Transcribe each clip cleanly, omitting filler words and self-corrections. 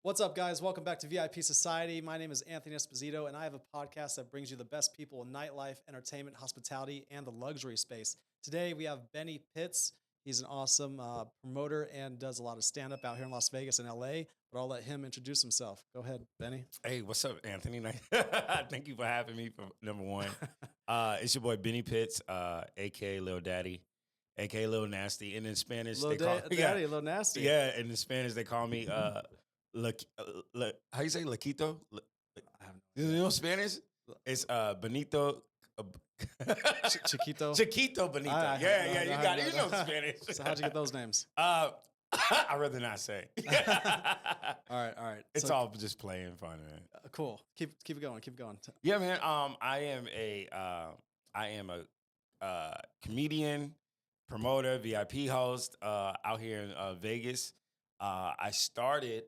What's up, guys? Welcome back to VIP Society. My name is Anthony Esposito, and I have a podcast that brings you the best people in nightlife, entertainment, hospitality, and the luxury space. Today, we have Benny Pitts. He's an awesome promoter and does a lot of stand-up out here in Las Vegas and LA, but I'll let him introduce himself. Go ahead, Benny. Hey, what's up, Anthony? Thank you for having me for number one. It's your boy Benny Pitts, aka Lil Daddy, aka Lil Nasty. And in Spanish, Lil they call Daddy, Lil Nasty. Yeah, in Spanish they call me how you say Laquito? I have You know Spanish? It's Benito. Chiquito. Chiquito Benito. You got it. You know Spanish. So how'd you get those names? I'd rather not say. All right. It's So, all just playing fun, man. cool. Keep it going. Keep it going. Yeah, man. I am a comedian, promoter, VIP host out here in Vegas. I started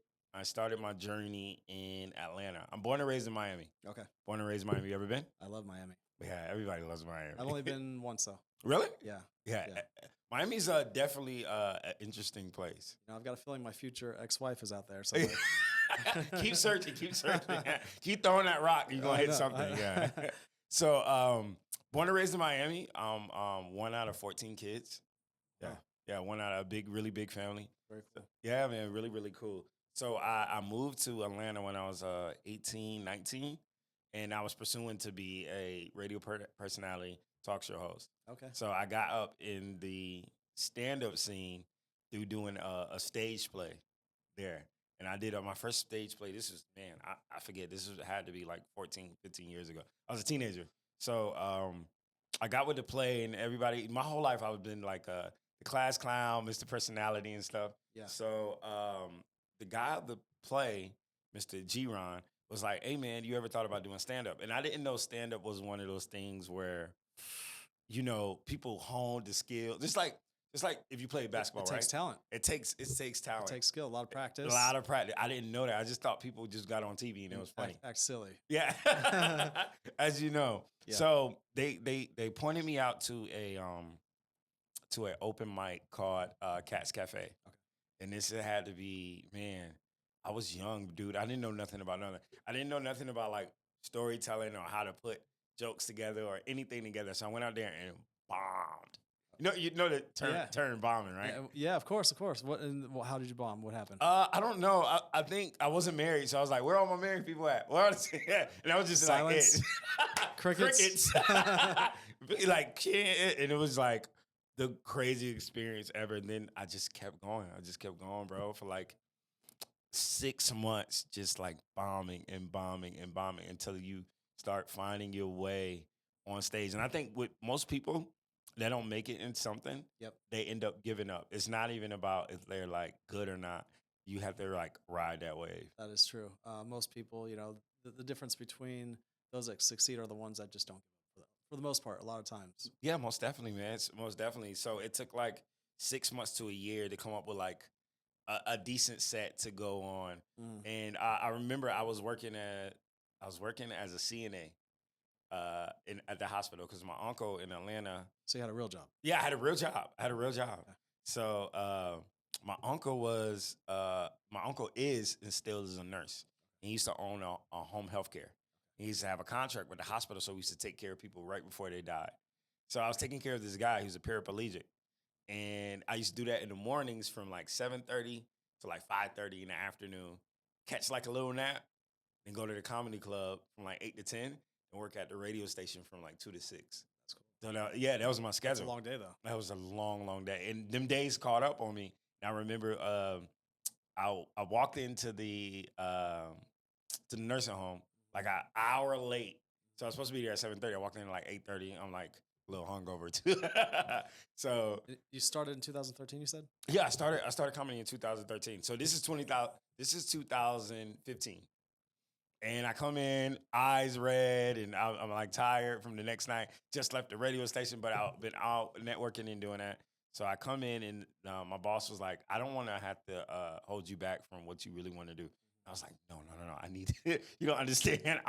my journey in Atlanta. I'm born and raised in Miami. Okay. Born and raised in Miami. You ever been? I love Miami. Yeah, everybody loves Miami. I've only been once, though. Really? Yeah. Yeah. Miami's definitely an interesting place. You know, I've got a feeling my future ex-wife is out there. So Keep searching. Keep throwing that rock. You're gonna hit something. Yeah. So, born and raised in Miami. One out of 14 kids. Yeah. Wow. Yeah. One out of a really big family. Very cool. Yeah, man. Really cool. So I moved to Atlanta when I was 18, 19, and I was pursuing to be a radio personality, talk show host. Okay. So I got up in the stand-up scene through doing a stage play there. And I did my first stage play. This is, man, I forget. Had to be like 14, 15 years ago. I was a teenager. So I got with the play, and everybody, my whole life I've been like the class clown, Mr. Personality and stuff. Yeah. So the guy of the play, Mr. G-Ron, was like, hey, man, you ever thought about doing stand-up? And I didn't know stand-up was one of those things where, you know, people hone the skill. Just like if you play basketball, It takes talent. It takes talent. It takes skill, a lot of practice. A lot of practice. I didn't know that. I just thought people just got on TV and it was funny. Act silly. Yeah, as you know. Yeah. So they pointed me out to an open mic called Cat's Cafe. Okay. And this had to be, man, I was young, dude. I didn't know nothing about nothing. I didn't know nothing about like storytelling or how to put jokes together or anything together. So I went out there and bombed. You know the term bombing, right? Yeah, of course. What? And how did you bomb? What happened? I don't know. I think I wasn't married, so I was like, "Where are all my married people at?" Well, and I was just Silence. like, Crickets. Like, and it was like the craziest experience ever. And then I just kept going. Bro, for like 6 months, just like bombing until you start finding your way on stage. And I think with most people that don't make it in something, they end up giving up. It's not even about if they're like good or not. You have to like ride that wave. That is true. Most people, you know, the difference between those that succeed are the ones that just don't give up for the most part, a lot of times. Yeah, most definitely, man. Most definitely. So it took like 6 months to a year to come up with like a decent set to go on. And I remember I was working as a CNA at the hospital because my uncle in Atlanta. So you had a real job. Yeah, I had a real job. Yeah. So my uncle is and still is a nurse. He used to own a home health care. He used to have a contract with the hospital, so we used to take care of people right before they died. So I was taking care of this guy who's a paraplegic. And I used to do that in the mornings from like 7:30 to like 5:30 in the afternoon. Catch like a little nap and go to the comedy club from like 8 to 10 and work at the radio station from like 2 to 6. That's cool. So that was my schedule. That's a long day, though. That was a long day. And them days caught up on me. And I remember I walked into the nursing home like an hour late. So I was supposed to be there at 7:30. I walked in at like 8:30. I'm like a little hungover too. So You started in 2013, you said? yeah, I started comedy in 2013. So this is 2015. And I come in, eyes red, and I'm like tired from the next night. Just left the radio station, but I've been out networking and doing that. So I come in and my boss was like, I don't want to have to hold you back from what you really want to do. I was like, no. I need to, you don't understand.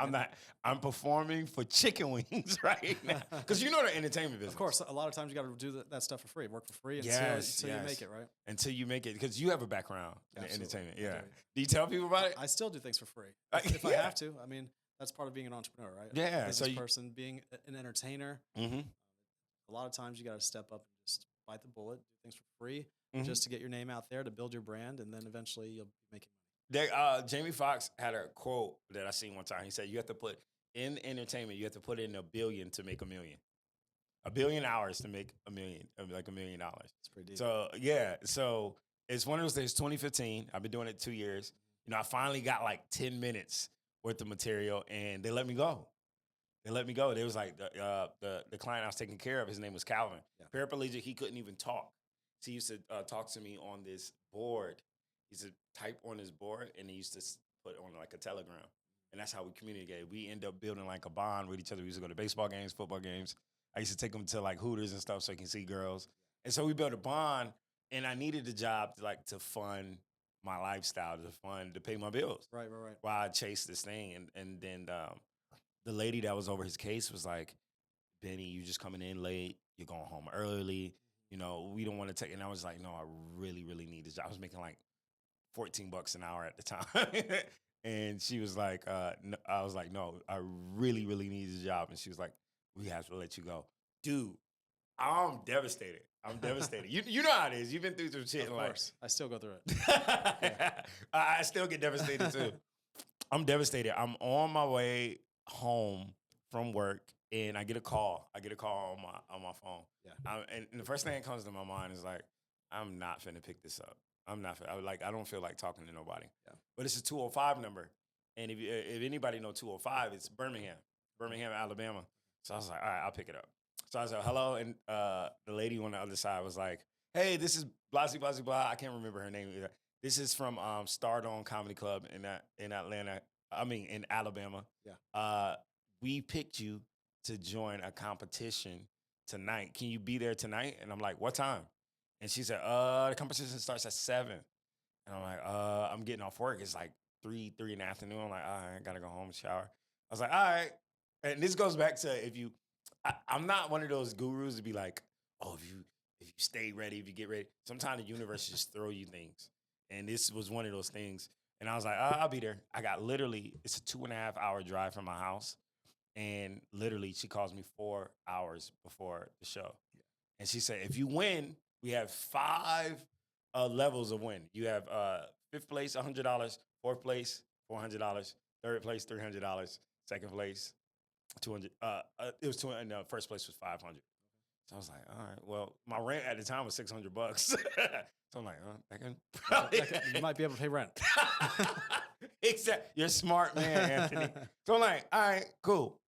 I'm performing for chicken wings right now. Because you know the entertainment business. Of course, a lot of times you got to do that stuff for free, work for free until you make it, right? Until you make it, because you have a background in entertainment. Yeah. Do you tell people about it? I still do things for free. If I have to. I mean, that's part of being an entrepreneur, right? Yeah. A business person, being an entertainer. Mm-hmm. A lot of times you got to step up and just bite the bullet, do things for free, just to get your name out there, to build your brand, and then eventually you'll be making money. Jamie Foxx had a quote that I seen one time. He said, "You have to put in entertainment, you have to put in 1 billion to make 1 million, 1 billion hours to make 1 million, like $1 million." It's pretty deep. So yeah, so it's one of those things. 2015, I've been doing it 2 years. You know, I finally got like 10 minutes worth of material, and they let me go. They let me go. They was like the client I was taking care of. His name was Calvin. Yeah. Paraplegic. He couldn't even talk. So he used to talk to me on this board. He used to type on his board, and he used to put on like a telegram, and that's how we communicated. We ended up building like a bond with each other. We used to go to baseball games, football games. I used to take him to like Hooters and stuff so he can see girls. And so we built a bond, and I needed a job to fund my lifestyle, to pay my bills. Right. While I chased this thing, and then the lady that was over his case was like, "Benny, you just coming in late. You're going home early. You know, we don't want to take." And I was like, "No, I really, really need this job." I was making like $14 an hour at the time. And she was like, no, I was like, "No, I really, really need this job." And she was like, "We have to let you go." Dude, I'm devastated. You know how it is. You've been through some shit. Of course. I still go through it. Yeah. I still get devastated too. I'm devastated. I'm on my way home from work, and I get a call. On my phone. Yeah. And the first thing that comes to my mind is like, I'm not finna pick this up. I don't feel like talking to nobody. Yeah. But it's a 205 number, and if anybody know 205, it's Birmingham, Alabama. So I was like, all right, I'll pick it up. So I was like, hello, and the lady on the other side was like, "Hey, this is blah blah blah." I can't remember her name either. This is from Stardome Comedy Club in Atlanta. I mean, in Alabama. Yeah. We picked you to join a competition tonight. Can you be there tonight? And I'm like, "What time?" And she said, "The competition starts at 7." And I'm like, I'm getting off work. It's like 3 in the afternoon. I'm like, all right, I gotta go home and shower. I was like, all right. And this goes back to I'm not one of those gurus to be like, oh, if you stay ready, if you get ready. Sometimes the universe just throw you things. And this was one of those things. And I was like, I'll be there. I got it's a 2.5 hour drive from my house. And literally she calls me 4 hours before the show. Yeah. And she said, if you win, we have 5 levels of win. You have 5th place, $100, 4th place, $400, 3rd place, $300, 2nd place, 200. It was 200. No, 1st place was 500. So I was like, all right. Well, my rent at the time was $600. So I'm like, I can you might be able to pay rent. Exactly. You're a smart man, Anthony. So I'm like, all right, cool.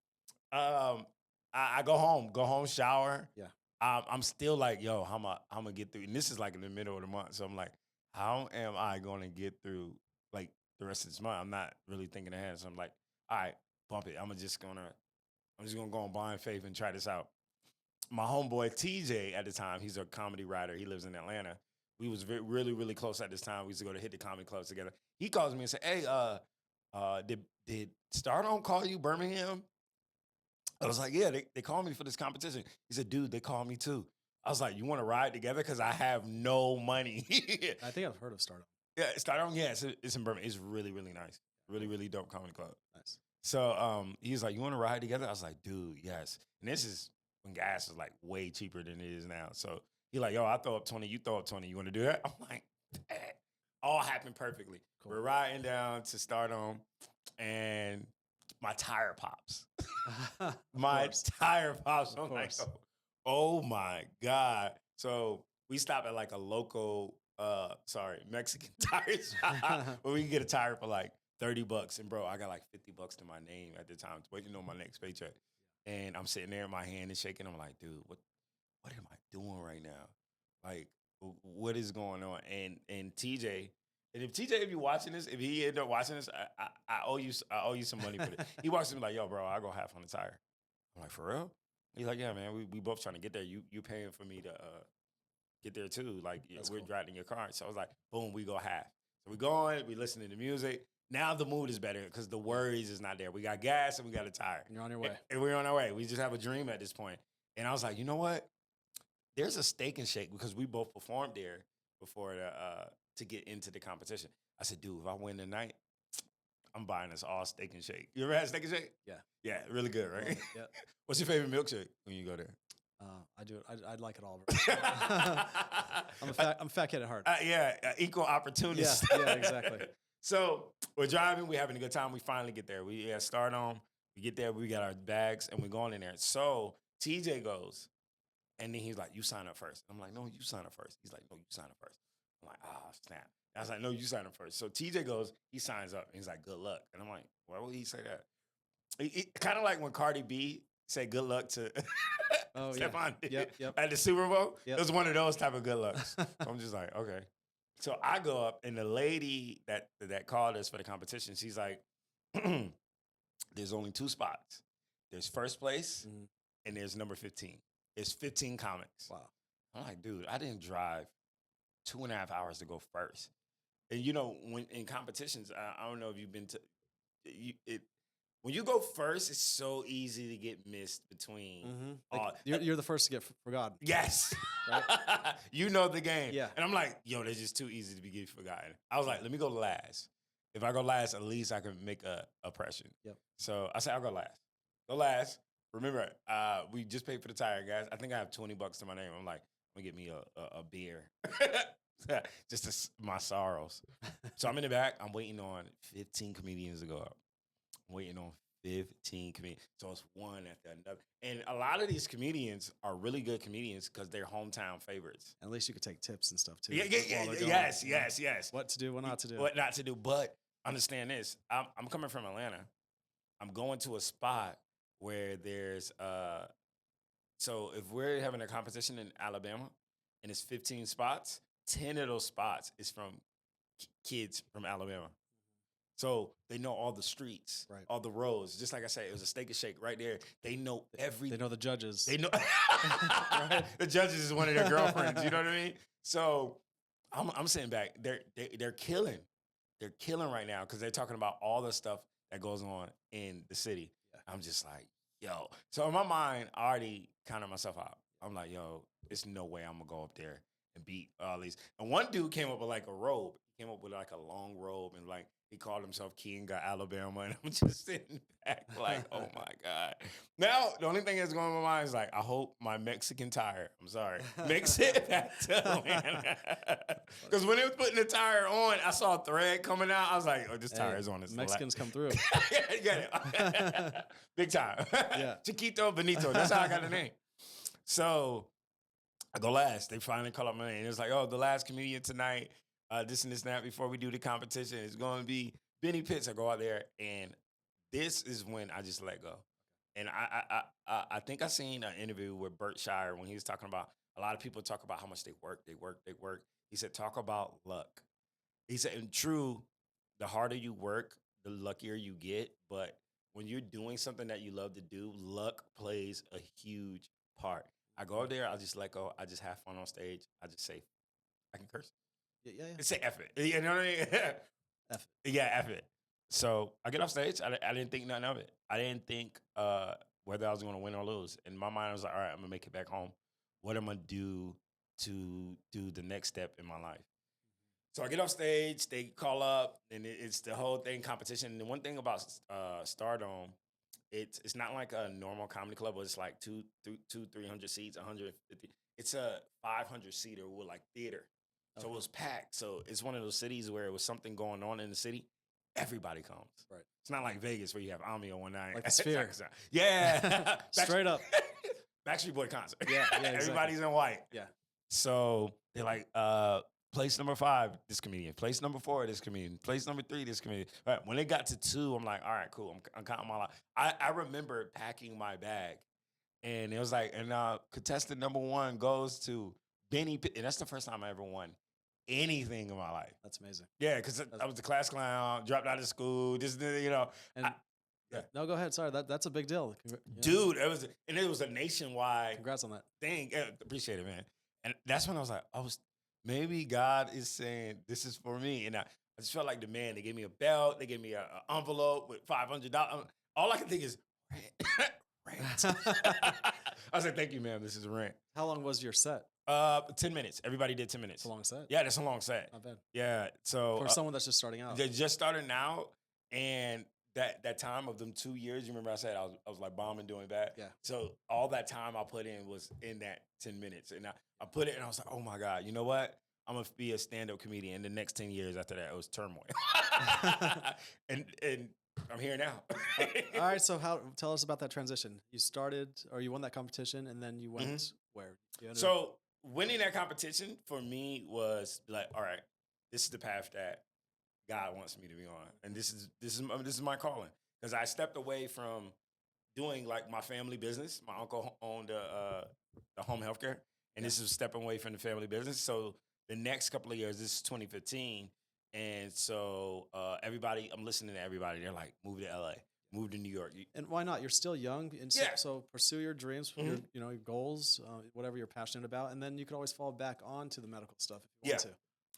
I go home, shower. Yeah. I'm still like, yo, how am I gonna get through? And this is like in the middle of the month. So I'm like, how am I gonna get through like the rest of this month? I'm not really thinking ahead. So I'm like, all right, bump it. I'm just gonna go on blind faith and try this out. My homeboy TJ at the time, he's a comedy writer. He lives in Atlanta. We was really, really close at this time. We used to go to hit the comedy clubs together. He calls me and said, "Hey, did Stardome call you, Birmingham?" I was like, "Yeah, they called me for this competition." He said, "Dude, they called me too." I was like, "You want to ride together? Because I have no money." I think I've heard of Stardome. Yeah, Stardome. Yeah, it's in Birmingham. It's really, really nice. Really, really dope comedy club. Nice. So he was like, "You want to ride together?" I was like, "Dude, yes." And this is when gas is like way cheaper than it is now. So he like, "Yo, I throw up 20, you throw up 20. You want to do that?" I'm like, all happened perfectly. Cool. We're riding down to Stardome, and my tire pops. My tire pops. I'm like, oh my God. So we stopped at like a local, Mexican tire shop where we can get a tire for like $30. And bro, I got like $50 to my name at the time, waiting on my next paycheck. And I'm sitting there, my hand is shaking. I'm like, dude, what am I doing right now? Like, what is going on? And TJ, and if you watching this, if he end up watching this, I owe you some money for this. He walks to me like, "Yo, bro, I'll go half on the tire." I'm like, "For real?" He's like, "Yeah, man, we both trying to get there. You paying for me to get there too. Like That's we're cool. driving your car. So I was like, boom, we go half. So we going, we listening to music. Now the mood is better because the worries is not there. We got gas and we got a tire. And you're on your way. And we're on our way. We just have a dream at this point. And I was like, you know what? There's a Steak and Shake because we both performed there before to get into the competition. I said, dude, if I win tonight, I'm buying us all Steak and Shake. You ever had Steak and Shake? Yeah. Yeah, really good, right? Yep. What's your favorite milkshake when you go there? I do it. I like it all. I'm a fat kid at heart. Equal opportunist. Yeah, exactly. So we're driving, we're having a good time. We finally get there. We start on. We get there, we got our bags, and we're going in there. So TJ goes, and then he's like, you sign up first. I'm like, no, you sign up first. He's like, no, you sign up first. I'm like, oh, snap. I was like, no, you sign up first. So TJ goes, he signs up, and he's like, good luck. And I'm like, why would he say that? Kind of like when Cardi B said good luck to Stephon Yep. at the Super Bowl. Yep. It was one of those type of good lucks. So I'm just like, okay. So I go up, and the lady that called us for the competition, she's like, there's only 2 spots. There's first place, and there's number 15. There's 15 comics. Wow. I'm like, dude, I didn't drive 2.5 hours to go first. And you know, when in competitions, I don't know if you've been to when you go first, it's so easy to get missed between. Like, you're the first to get forgotten. Yes. Right? You know the game. Yeah. And I'm like, yo, they're just too easy to be getting forgotten. I was like, let me go last. If I go last, at least I can make a impression. Yep. So I said, I'll go last. Go last. Remember, we just paid for the tire, guys. I think I have $20 to my name. I'm like, I'm gonna get me a beer. Just my sorrows. So I'm in the back. I'm waiting on 15 comedians to go up. I'm waiting on 15 comedians. So it's one after another. And a lot of these comedians are really good comedians because they're hometown favorites. At least you could take tips and stuff too. Yes. What to do, what not to do. What not to do. But understand this. I'm coming from Atlanta. I'm going to a spot where there's so if we're having a competition in Alabama and it's 15 spots, 10 of those spots is from kids from Alabama. So they know all the streets, right, all the roads. Just like I said, it was a Steak and Shake right there. They know every. They know the judges. They know right? The judges is one of their girlfriends. You know what I mean? So I'm sitting back. They're killing. They're killing right now because they're talking about all the stuff that goes on in the city. Yeah. I'm just like, yo. So in my mind, I already counted myself out. I'm like, yo, there's no way I'm gonna go up there and beat all these. And one dude came up with like a robe. He came up with like a long robe and like he called himself King of Alabama. And I'm just sitting back like, oh my God. Now, the only thing that's going on in my mind is like, I hope my Mexican tire, I'm sorry, makes it back to Atlanta. Because when they was putting the tire on, I saw a thread coming out. I was like, oh, this tire is on this. Mexicans come through. Get it. Big time. Yeah. Chiquito Benito. That's how I got the name. So I go last. They finally call up my name. It's like, oh, the last comedian tonight, this and this and that before we do the competition is going to be Benny Pitts. I go out there, and this is when I just let go. And I think I seen an interview with Bert Shire when he was talking about a lot of people talk about how much they work. He said, talk about luck. He said, and true, the harder you work, the luckier you get. But when you're doing something that you love to do, luck plays a huge part. I go up there, I just let go. I just have fun on stage. I just say, I can curse. Yeah. Say F it. You know what I mean? F it. Yeah, F it. So I get off stage. I didn't think nothing of it. I didn't think whether I was going to win or lose. In my mind, I was like, all right, I'm going to make it back home. What am I going to do to do the next step in my life? So I get off stage. They call up, and it's the whole thing competition. And the one thing about Stardome, it's not like a normal comedy club where it's like 300 seats, 150. It's a 500-seater with like theater. So it was packed. So it's one of those cities where it was something going on in the city. Everybody comes. Right. It's not like Vegas where you have Omeo one night. Like the Sphere. Yeah. Straight up. Backstreet Boy concert. Yeah, exactly. Everybody's in white. Yeah. So they're like, place number 5, this comedian. Place number 4, this comedian. Place number 3, this comedian. All right, when they got to 2, I'm like, all right, cool. I'm counting my life. I remember packing my bag. And it was like, and contestant number 1 goes to Benny Pitt. And that's the first time I ever won anything in my life. That's amazing. Yeah, because I was the class clown, dropped out of school, just, you know. And no, go ahead. Sorry, that's a big deal. Dude, it was a nationwide Congrats on that thing. Yeah, appreciate it, man. And that's when I was like, maybe God is saying this is for me. And I just felt like the man. They gave me a belt. They gave me an envelope with $500. All I can think is rent. Rent. I was like, thank you, ma'am. This is rent. How long was your set? 10 minutes. Everybody did 10 minutes. It's a long set. Yeah, that's a long set. Not bad. Yeah. So For someone that's just starting out. they're just starting out, and that time of them 2 years, you remember I said I was like bombing, doing bad. Yeah. So all that time I put in was in that 10 minutes, and I put it, and I was like, oh my God, you know what? I'm gonna be a stand-up comedian. The next 10 years after that, it was turmoil, and I'm here now. All right. So tell us about that transition. You started, or you won that competition, and then you went where? So winning that competition for me was like, all right, this is the path that God wants me to be on, and this is my calling, because I stepped away from doing like my family business. My uncle owned the home healthcare, and this is stepping away from the family business. So the next couple of years, this is 2015, and so I'm listening to everybody. They're like, move to LA, move to New York. And why not? You're still young, and so pursue your dreams, your goals, whatever you're passionate about, and then you could always fall back onto the medical stuff if you want to.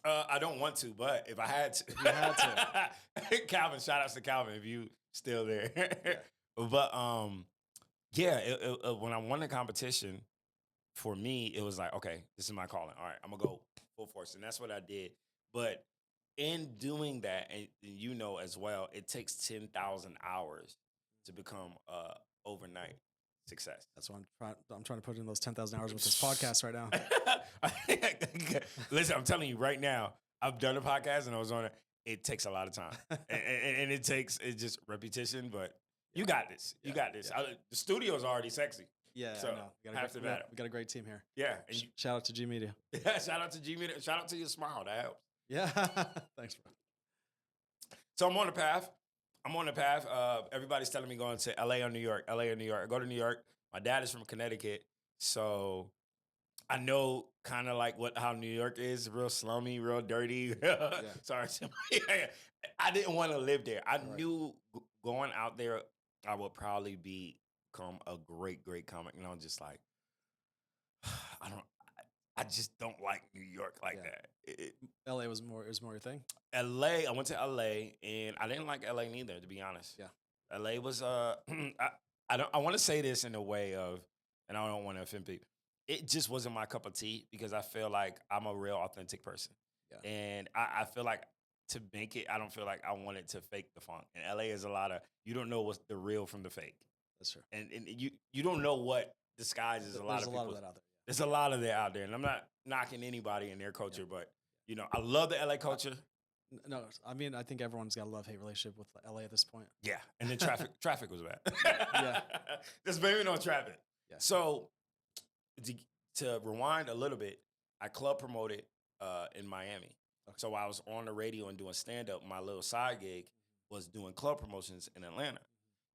I don't want to, but if I had to, you had to. Calvin, shout outs to Calvin if you still there. But when I won the competition, for me, it was like, okay, this is my calling. All right, I'm gonna go full force, and that's what I did. But in doing that, and you know as well, it takes 10,000 hours to become overnight success. That's what I'm trying to put in those 10,000 hours with this podcast right now. Listen, I'm telling you right now, I've done a podcast and I was on it. It takes a lot of time, and it's just repetition. But you got this. You got this. Yeah. The studio's already sexy. Yeah, so we got a great team here. Yeah, and shout out to G Media. Yeah, shout out to G Media. Shout out to your smile. That helps. Yeah, thanks, bro. So I'm on the path. Everybody's telling me going to LA or New York. LA or New York. I go to New York. My dad is from Connecticut, so I know kind of like how New York is, real slummy, real dirty. Sorry, I didn't want to live there. I knew going out there, I would probably become a great, great comic. And I'm just like, I just don't like New York like that. LA was more your thing. LA, I went to LA, and I didn't like LA neither, to be honest. Yeah, LA was I want to say this in a way of, and I don't want to offend people. It just wasn't my cup of tea, because I feel like I'm a real authentic person. Yeah. And I feel like to make it, I don't feel like I wanted to fake the funk. And LA is a lot of, you don't know what's the real from the fake. That's true. And you don't know what disguises a lot of people. There's a lot of that out there. There's a lot of that out there. And I'm not knocking anybody in their culture, but I love the LA culture. No, I mean, I think everyone's got a love-hate relationship with LA at this point. Yeah. And then traffic was bad. Yeah. Just blaming on traffic. Yeah. So to rewind a little bit, I club promoted in Miami. Okay. So I was on the radio and doing stand-up. My little side gig was doing club promotions in Atlanta.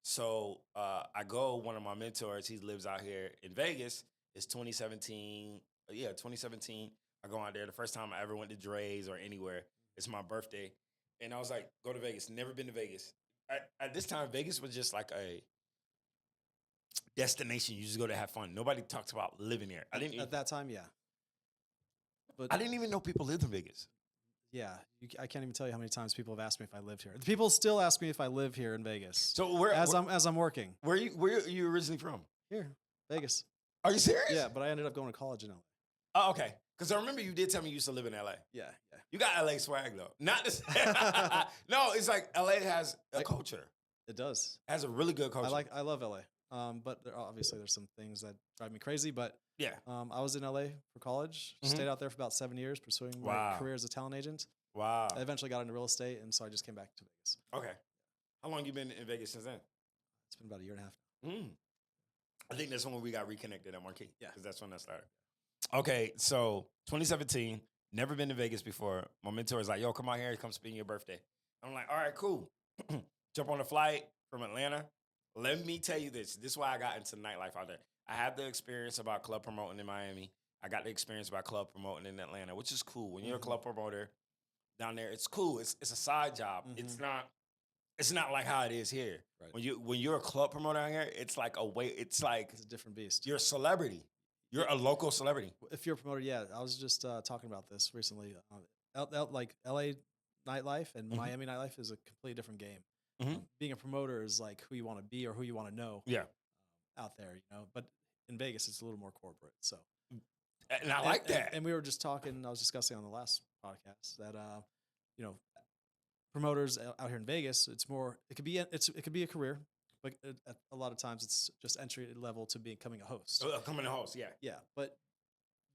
So I go, one of my mentors, he lives out here in Vegas. It's 2017. 2017. I go out there. The first time I ever went to Dre's or anywhere. It's my birthday. And I was like, go to Vegas. Never been to Vegas. At this time, Vegas was just like a destination. You just go to have fun. Nobody talks about living there. At that time, yeah. But I didn't even know people lived in Vegas. Yeah, I can't even tell you how many times people have asked me if I lived here. People still ask me if I live here in Vegas. So as I'm working. Where are you originally from? Here, Vegas. Are you serious? Yeah, but I ended up going to college in LA. Oh, okay. Because I remember you did tell me you used to live in LA. Yeah. You got LA swag though. Not this. No, it's like LA has a culture. It does. It has a really good culture. I love LA. But obviously there's some things that drive me crazy. But yeah, I was in LA for college. Stayed out there for about 7 years, pursuing my career as a talent agent. Wow. I eventually got into real estate, and so I just came back to Vegas. Okay. How long you been in Vegas since then? It's been about a year and a half. I think that's when we got reconnected at Marquee. Yeah. Because that's when that started. Okay, so 2017, never been to Vegas before. My mentor is like, yo, come out here, come spend your birthday. I'm like, all right, cool. Jump on a flight from Atlanta. Let me tell you this. This is why I got into nightlife out there. I had the experience about club promoting in Miami. I got the experience about club promoting in Atlanta, which is cool. When you're a club promoter down there, it's cool. It's a side job. It's not like how it is here. Right. When you're a club promoter out here, it's like it's a different beast. You're a celebrity. You're a local celebrity. If you're a promoter, yeah, I was just talking about this recently. Like LA nightlife and Mhm. Miami nightlife is a completely different game. Mhm. Being a promoter is like who you want to be or who you want to know Yeah, out there, But in Vegas, it's a little more corporate. So, and I like that. and we were just talking. I was discussing on the last podcast that you know, promoters out here in Vegas, it's more. It could be a career, but a lot of times it's just entry level to becoming a host. Coming to host, yeah. Yeah, but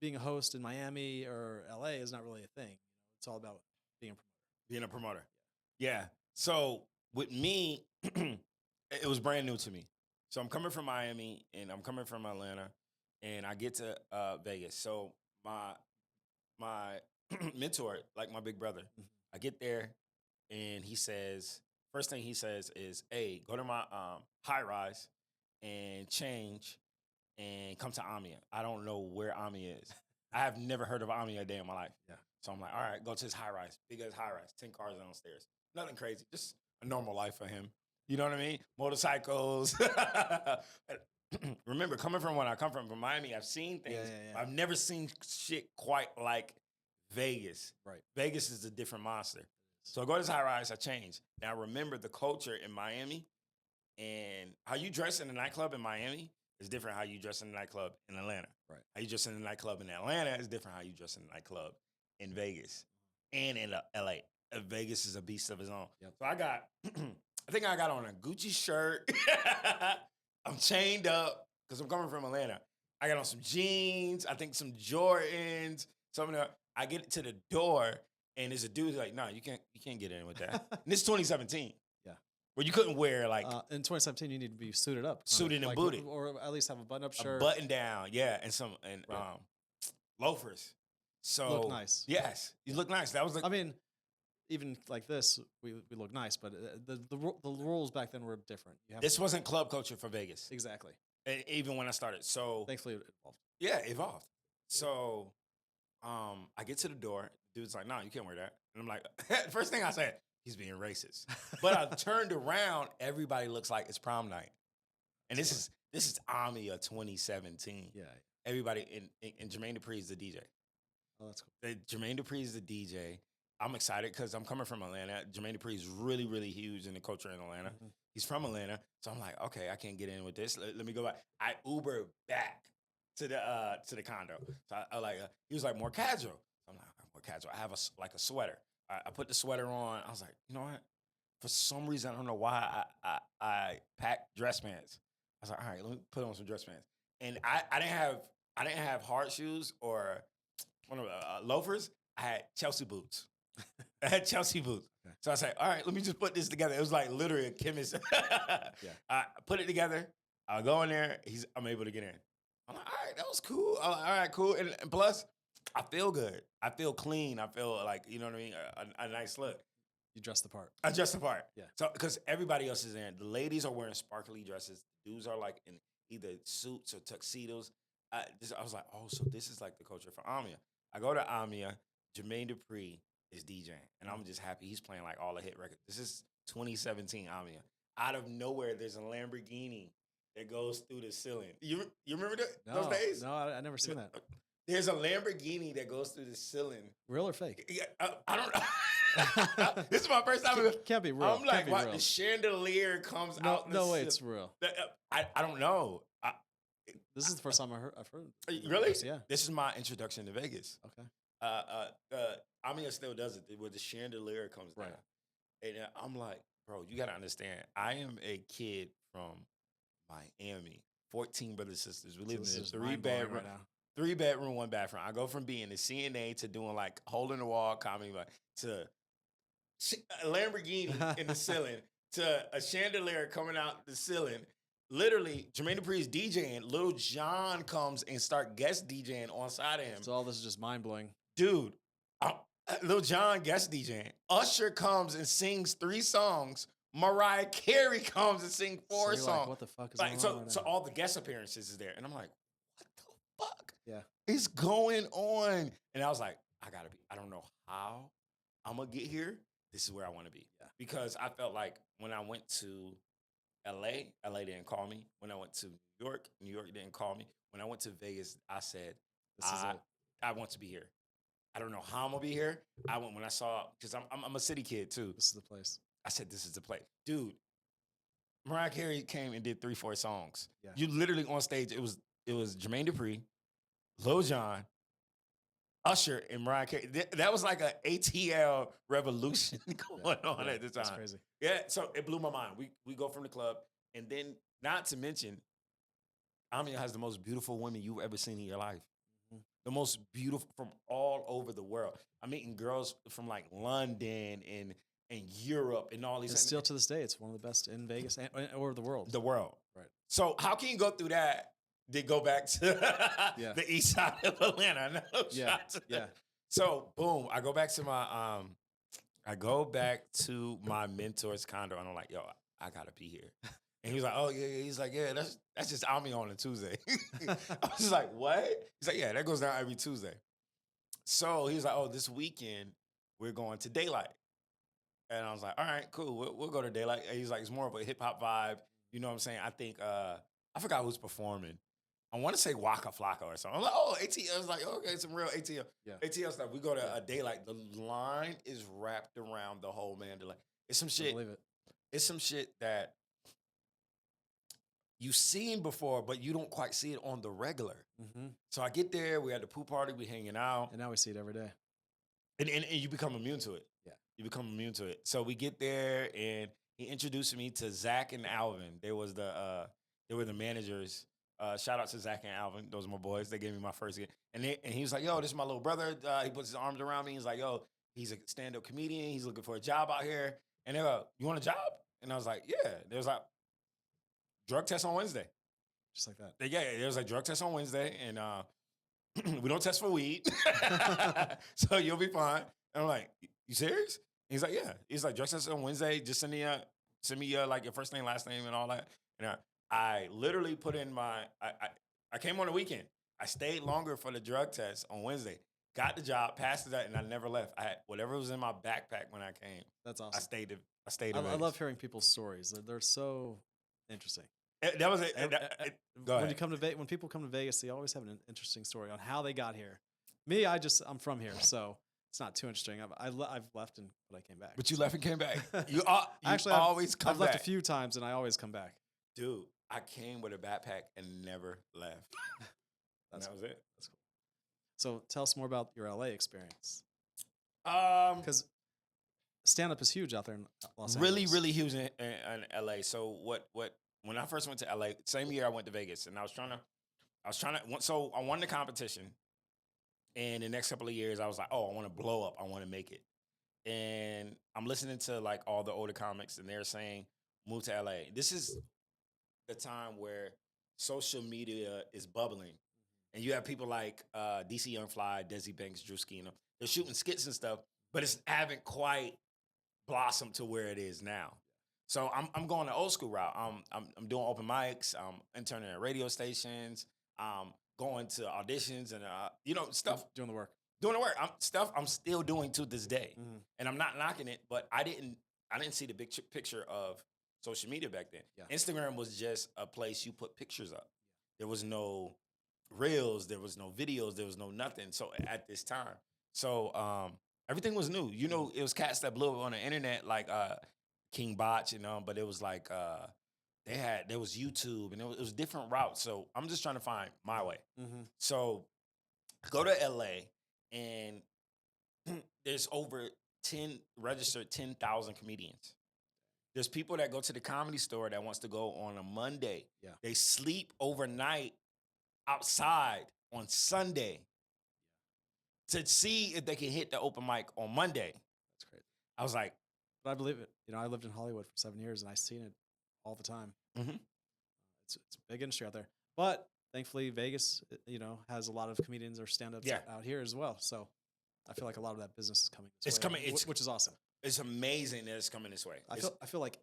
being a host in Miami or LA is not really a thing. It's all about being a promoter. Being a promoter. Yeah. So with me, it was brand new to me. So I'm coming from Miami and I'm coming from Atlanta, and I get to Vegas. So my mentor, like my big brother, Mhm. I get there and he says, first thing he says is, "Hey, go to my high rise and change and come to Amia." I don't know where Amia is. I have never heard of Amia a day in my life. Yeah. So I'm like, all right, go to his high rise, big as high rise, 10 cars downstairs. Nothing crazy, just a normal life for him. You know what I mean? Motorcycles. Remember, coming from when I come from Miami, I've seen things. Yeah. I've never seen shit quite like Vegas. Right. Vegas is a different monster. So I go to this high rise, I change. Now remember the culture in Miami and how you dress in a nightclub in Miami is different how you dress in a nightclub in Atlanta. Right. How you dress in a nightclub in Atlanta is different how you dress in a nightclub in Vegas and in LA. Vegas is a beast of its own. Yep. So I got, I think I got on a Gucci shirt. I'm chained up because I'm coming from Atlanta. I got on some jeans, I think some Jordans, something else. I get to the door and there's a dude like, no, you can't get in with that. And this is 2017. Yeah. Where you couldn't wear like in 2017, you need to be suited up, suited and like, booted, or at least have a button-up a shirt, button down, yeah, and some Right. Loafers. So Look nice. Yes, you look nice. That was like, I mean, even like this, we look nice, but the rules back then were different. You have this wasn't club culture for Vegas, exactly. even when I started. So Thankfully, it evolved. yeah, it evolved. So I get to the door. Dude's like, "No, you can't wear that." And I'm like, first thing I said, he's being racist. But I turned around. Everybody looks like it's prom night, and this is Amia 2017. Yeah. Everybody in Jermaine Dupri is the DJ. Oh, that's cool. Jermaine Dupri is the DJ. I'm excited because I'm coming from Atlanta. Jermaine Dupri is really, really huge in the culture in Atlanta. Mhm. He's from Atlanta. So I'm like, okay, I can't get in with this. Let me go back. I Uber back to the condo. So I like, he was like, more casual. So I'm like, more casual. I have a sweater. I put the sweater on. I was like, you know what? For some reason, I don't know why I packed dress pants. I was like, all right, let me put on some dress pants. And I didn't have hard shoes or one of loafers. I had Chelsea boots. I had Chelsea boots. Okay. So I said, all right, let me just put this together. It was like literally a chemist. Yeah. I put it together. I go in there. I'm able to get in. I'm like, all right, that was cool. I'm like, all right, cool. And plus, I feel good. I feel clean. I feel like, you know what I mean? A nice look. You dress the part. I dress the part. Yeah. So, because everybody else is in. The ladies are wearing sparkly dresses. The dudes are like in either suits or tuxedos. I was like, oh, so this is like the culture for Amia. I go to Amia. Jermaine Dupri is DJing, and I'm just happy he's playing like all the hit records. This is 2017 Amia. Out of nowhere, there's a Lamborghini that goes through the ceiling. You remember those days? No, I never seen that. There's a Lamborghini that goes through the ceiling. Real or fake? Yeah, I don't know. This is my first time. Can't be real. I'm like, Can't what? be real. The chandelier comes No, out. no way, it's real. I don't know. This is the first time I've heard. Really? This, yeah. This is my introduction to Vegas. Okay. Amia still does it where the chandelier comes down. Right. And I'm like, bro, you gotta understand. I am a kid from Miami. 14 brothers and sisters. We live in a three bedroom, one bathroom. I go from being a CNA to doing like hole in the wall comedy to a Lamborghini in the ceiling to a chandelier coming out the ceiling. Literally, Jermaine Dupri is DJing. Lil Jon comes and start guest DJing on side of him. So all this is just mind blowing. Dude, Lil Jon guest DJing. Usher comes and sings 3 songs. Mariah Carey comes and sings 4 songs. Like, what the fuck is going on? Right So now? all the guest appearances is there. And I'm like, what the fuck? Yeah. Is going on? And I was like, I don't know how I'm going to get here. This is where I want to be. Yeah. Because I felt like when I went to LA didn't call me. When I went to New York didn't call me. when I went to Vegas, I said, This is it. I want to be here. I don't know how I'm gonna be here. I went when I saw, because I'm a city kid too. This is the place. I said, this is the place, dude. Mariah Carey came and did 3-4 songs. Yeah. You literally on stage. It was Jermaine Dupri, Lil Jon, Usher, and Mariah Carey. That was like an ATL revolution going on at the time. That's crazy. Yeah, so it blew my mind. We go from the club, and then not to mention, Amia has the most beautiful women you've ever seen in your life. Mhm. The most beautiful from all over the world. I'm meeting girls from like London and Europe and all these. And still to this day, it's one of the best in Vegas or the world. The world. Right. So how can you go through that? Then go back to the east side of Atlanta. No shot to that. So boom, I go back to my mentor's condo, and I'm like, yo, I gotta be here. And he was like, oh yeah. He's like, yeah, that's just Ami on a Tuesday. I was just like, what? He's like, yeah, that goes down every Tuesday. So he was like, oh, this weekend we're going to Daylight. And I was like, all right, cool. We'll go to Daylight. And he's like, it's more of a hip hop vibe. You know what I'm saying? I think I forgot who's performing. I want to say Waka Flocka or something. I'm like, oh, ATL. I was like, okay, some real ATL. Yeah. ATL stuff. We go to a Daylight. The line is wrapped around the whole Mandalay. It's some shit. I believe it. It's some shit that you've seen before, but you don't quite see it on the regular. Mm-hmm. So I get there. We had the pool party. We hanging out. And now we see it every day. And you become immune to it. Yeah. You become immune to it. So we get there, and he introduced me to Zach and Alvin. They were the managers. Shout out to Zach and Alvin. Those are my boys. They gave me my first gift. And he was like, yo, this is my little brother. He puts his arms around me. He's like, yo, he's a stand-up comedian. He's looking for a job out here. And they go, you want a job? And I was like, yeah. They was like, drug test on Wednesday. Just like that. Yeah, there was like drug test on Wednesday. And we don't test for weed. So you'll be fine. And I'm like, you serious? And he's like, yeah. He's like, drug test on Wednesday. Just send me like your first name, last name, and all that. And I literally put in I came on the weekend. I stayed longer for the drug test on Wednesday. Got the job, passed it, and I never left. I had whatever was in my backpack when I came. That's awesome. I stayed. I love hearing people's stories. They're so interesting. That was it. When people come to Vegas, they always have an interesting story on how they got here. Me, I'm from here, so it's not too interesting. I've left but I came back. But you left and came back. You Actually, always come I've back. left a few times, and I always come back. Dude, I came with a backpack and never left. That was it. That's cool. So tell us more about your LA experience. Because stand-up is huge out there in Los Angeles. Really, really huge in LA. So when I first went to LA, same year I went to Vegas, and I was trying to. So I won the competition, and the next couple of years I was like, oh, I want to blow up, I want to make it, and I'm listening to like all the older comics, and they're saying move to LA. This is the time where social media is bubbling, and you have people like DC Young Fly, Desi Banks, Drewski, they're shooting skits and stuff, but it haven't quite blossomed to where it is now. So I'm going the old school route. I'm doing open mics. I'm interning at radio stations. Going to auditions and stuff. Doing the work. I'm still doing to this day, and I'm not knocking it. But I didn't see the big picture of social media back then. Yeah. Instagram was just a place you put pictures up. There was no reels. There was no videos. There was no nothing. So at this time, everything was new. It was cats that blew up on the internet like King Botch, but it was like there was YouTube, and it was different routes. So I'm just trying to find my way. Mm-hmm. So go to LA, and there's over 10,000 comedians. There's people that go to the Comedy Store that wants to go on a Monday. Yeah. They sleep overnight outside on Sunday to see if they can hit the open mic on Monday. That's crazy. I was like, but I believe it. I lived in Hollywood for 7 years, and I've seen it all the time. Mm-hmm. It's a big industry out there. But thankfully, Vegas, has a lot of comedians or stand-ups out here as well. So I feel like a lot of that business is coming this way, which is awesome. It's amazing that it's coming this way. I feel like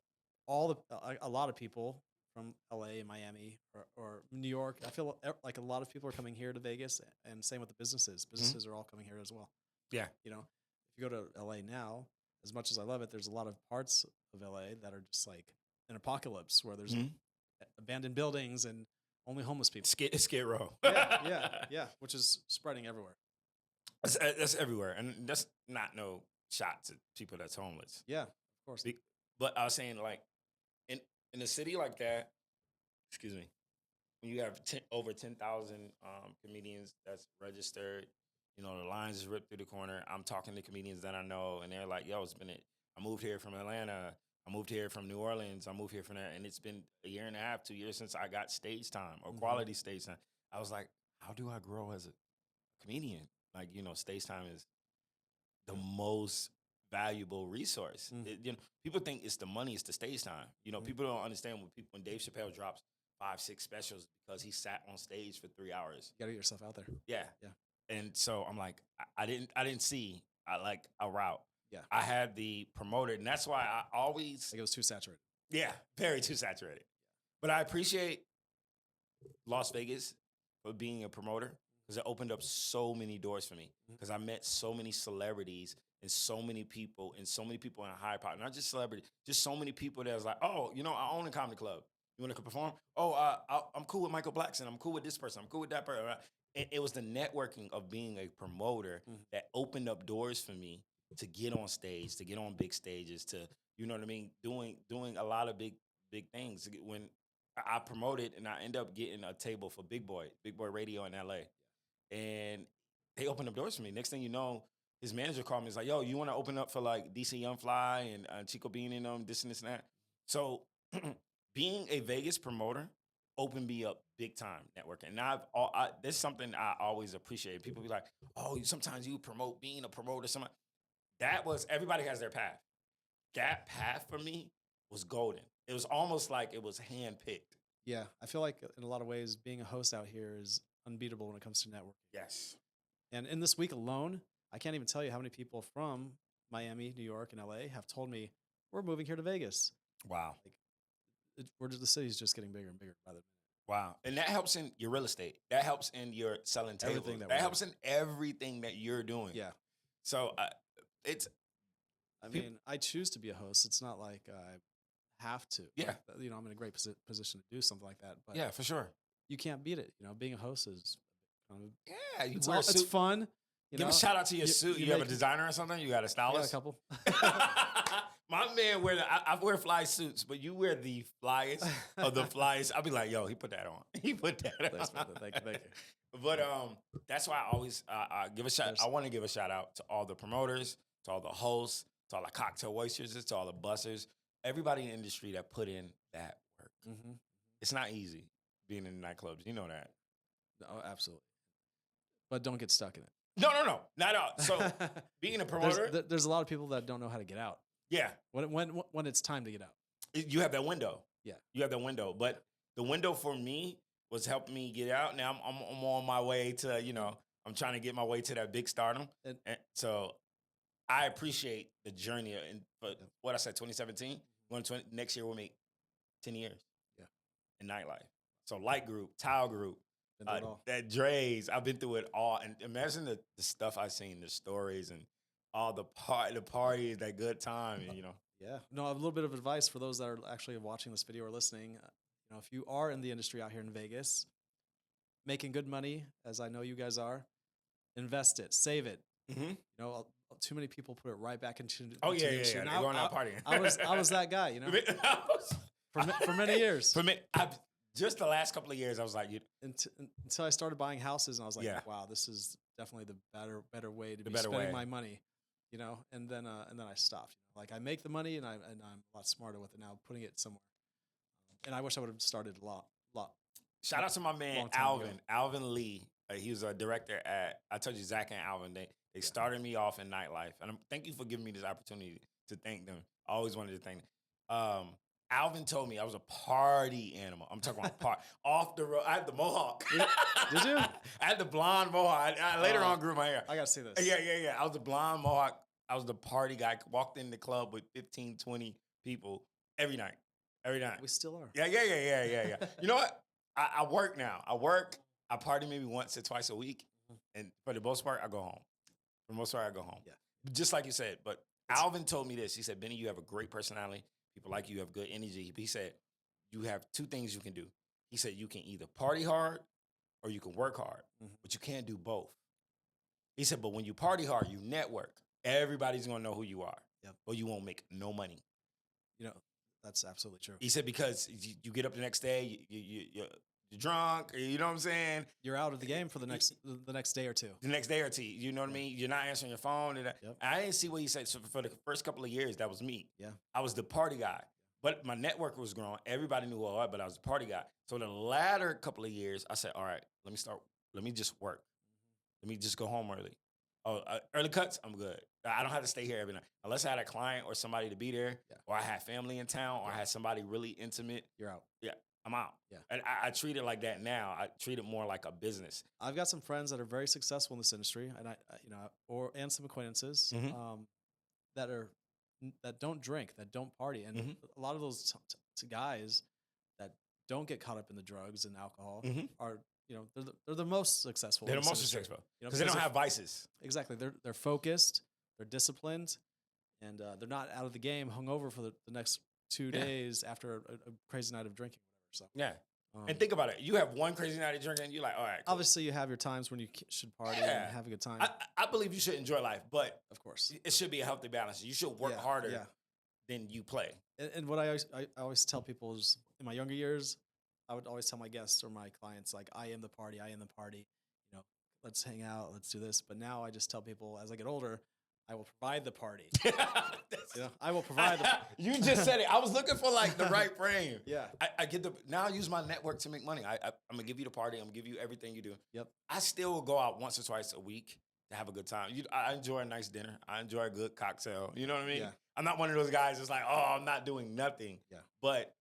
a lot of people from LA and Miami or New York, I feel like a lot of people are coming here to Vegas, and same with the businesses. Businesses are all coming here as well. Yeah. If you go to LA now, as much as I love it, there's a lot of parts of LA that are just like an apocalypse where there's abandoned buildings and Only homeless people. Skid Row. Yeah. Which is spreading everywhere. That's everywhere, and that's not no shot to people that's homeless. Yeah, of course. But I was saying, like, in a city like that, excuse me, when you have over 10,000 comedians that's registered, you know, the lines is ripped through the corner. I'm talking to comedians that I know, and they're like, "Yo, it's been it. I moved here from Atlanta. I moved here from New Orleans. I moved here from there, and it's been a year and a half, 2 years since I got stage time or quality stage time." I was like, "How do I grow as a comedian?" Like, you know, stage time is the most valuable resource. You know, people think it's the money, it's the stage time. You know, people don't understand when Dave Chappelle drops 5, 6 specials because he sat on stage for 3 hours. You gotta get yourself out there. Yeah. And so I'm like, I didn't see like a route. Yeah. I had the promoter, and that's why I always Like it was too saturated. Yeah, very too saturated. But I appreciate Las Vegas for being a promoter because it opened up so many doors for me. Because I met so many celebrities and so many people in a high power. Not just celebrities, just so many people that was like, oh, you know, I own a comedy club. You want to perform? Oh, I'm cool with Michael Blackson. I'm cool with this person. I'm cool with that person. It was the networking of being a promoter that opened up doors for me to get on stage, to get on big stages, to, you know what I mean, doing a lot of big things. When I promoted and I end up getting a table for Big Boy Radio in LA. And they opened up doors for me. Next thing you know, his manager called me. He's like, yo, you want to open up for like DC Young Fly and Chico Bean and them, this and this and that. So being a Vegas promoter opened me up big time networking. And there's something I always appreciate. People be like, oh, sometimes you promote being a promoter. Everybody has their path. That path for me was golden. It was almost like it was handpicked. Yeah, I feel like in a lot of ways, being a host out here is unbeatable when it comes to networking. Yes. And in this week alone, I can't even tell you how many people from Miami, New York, and LA have told me we're moving here to Vegas. Wow. Like, the city's just getting bigger and bigger by the minute. Wow. And that helps in your real estate. That helps in your selling tables. Everything that helps in everything that you're doing. Yeah. So I mean, I choose to be a host. It's not like I have to. Yeah. Like, you know, I'm in a great position to do something like that. But yeah, for sure. You can't beat it. You know, being a host is yeah. It's fun. Give a shout out to your suit. You have a designer or something? You got a stylist? Yeah, a couple. My man I wear fly suits, but you wear the flyest of the flyest. I'll be like, yo, he put that on. He put that on. Thank you. But that's why I always give a shout. I want to give a shout out to all the promoters, to all the hosts, to all the cocktail waitresses, to all the bussers, everybody in the industry that put in that work. It's not easy being in the nightclubs. You know that. Oh, absolutely. But don't get stuck in it. No, not at all. So being a promoter, there's a lot of people that don't know how to get out. Yeah. When it's time to get out. You have that window. Yeah. You have that window. But the window for me was helping me get out. Now I'm on my way to, you know, I'm trying to get my way to that big stardom. And so I appreciate the journey. And what I said, 2017, next year we'll make 10 years. Yeah. In nightlife. So Light Group, Tile Group, that Dre's, I've been through it all. And imagine the stuff I've seen, the stories and all the parties, that good time, and, you know. Yeah. No, a little bit of advice for those that are actually watching this video or listening. You know, if you are in the industry out here in Vegas, making good money, as I know you guys are, invest it, save it. You know, too many people put it right back into the industry. They're going out partying. I was that guy, you know, for many years. For me, just the last couple of years, I was like, until I started buying houses, and I was like, wow, this is definitely the better way to be spending my money, you know. And then I stopped. You know? Like I make the money, and I'm a lot smarter with it now, putting it somewhere. And I wish I would have started a lot. Shout out to my man Alvin Lee. He was a director at, I told you, Zach and Alvin. They started me off in nightlife, and thank you for giving me this opportunity to thank them. I always wanted to thank them. Alvin told me I was a party animal. I'm talking about party. Off the road. I had the mohawk. Did you? I had the blonde mohawk. I later on grew my hair. I got to see this. Yeah. I was the blonde mohawk. I was the party guy. Walked in the club with 15, 20 people every night. We still are. Yeah. You know what? I work now. I party maybe once or twice a week. And for the most part, I go home. Yeah. Just like you said. But Alvin told me this. He said, Benny, you have a great personality. People like you have good energy. He said, you have two things you can do. He said you can either party hard or you can work hard, Mhm. but you can't do both. He said, but when you party hard, you network. Everybody's gonna know who you are, Yep. or you won't make no money. You know, that's absolutely true. He said because you get up the next day, you're drunk, you know what I'm saying? You're out of the game for the next day or two. The next day or two, you know what I mean? You're not answering your phone. And Yep. I didn't see what he said. So for the first couple of years, that was me. Yeah. I was the party guy, but my network was growing. Everybody knew who I was, but I was the party guy. So the latter couple of years, I said, all right, let me just work. Let me just go home early. Oh, early cuts, I'm good. I don't have to stay here every night. Unless I had a client or somebody to be there, or I had family in town, or I had somebody really intimate. You're out. Yeah, I'm out. Yeah. And I treat it like that now. I treat it more like a business. I've got some friends that are very successful in this industry, and and some acquaintances that don't drink, that don't party, and a lot of those guys that don't get caught up in the drugs and alcohol are, they're the most successful. They're in the this most industry, successful because they don't have vices. Exactly. They're focused, they're disciplined, and they're not out of the game hungover for the next 2 days after a crazy night of drinking. So yeah. And think about it. You have one crazy night of drinking, you're like, all right. Cool. Obviously, you have your times when you should party and have a good time. I believe you should enjoy life, but of course, it should be a healthy balance. You should work harder than you play. And what I always tell people is, in my younger years, I would always tell my guests or my clients, like, I am the party. Let's hang out, let's do this. But now I just tell people, as I get older, I will provide the party. I will provide the You just said it. I was looking for like the right frame. Yeah. I get now I use my network to make money. I'm gonna give you the party. I'm gonna give you everything you do. Yep. I still will go out once or twice a week to have a good time. I enjoy a nice dinner. I enjoy a good cocktail. You know what I mean? Yeah. I'm not one of those guys that's like, oh, I'm not doing nothing. Yeah. But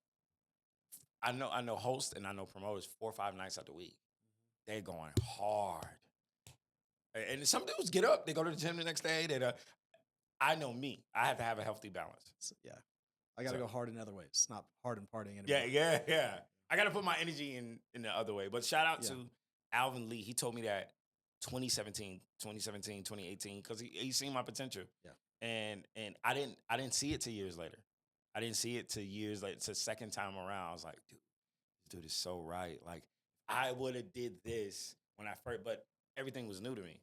I know hosts and I know promoters 4 or 5 nights out the week. They're going hard. And some dudes get up, they go to the gym the next day. I know me. I have to have a healthy balance. Yeah. I got to go hard in other ways, not hard in partying anymore. Yeah. I got to put my energy in the other way. But shout out to Alvin Lee. He told me that 2017, 2018, because he seen my potential. Yeah. And I didn't see it till years later. I didn't see it till years later. It's the second time around. I was like, dude, this dude is so right. Like, I would have did this when I first, but everything was new to me.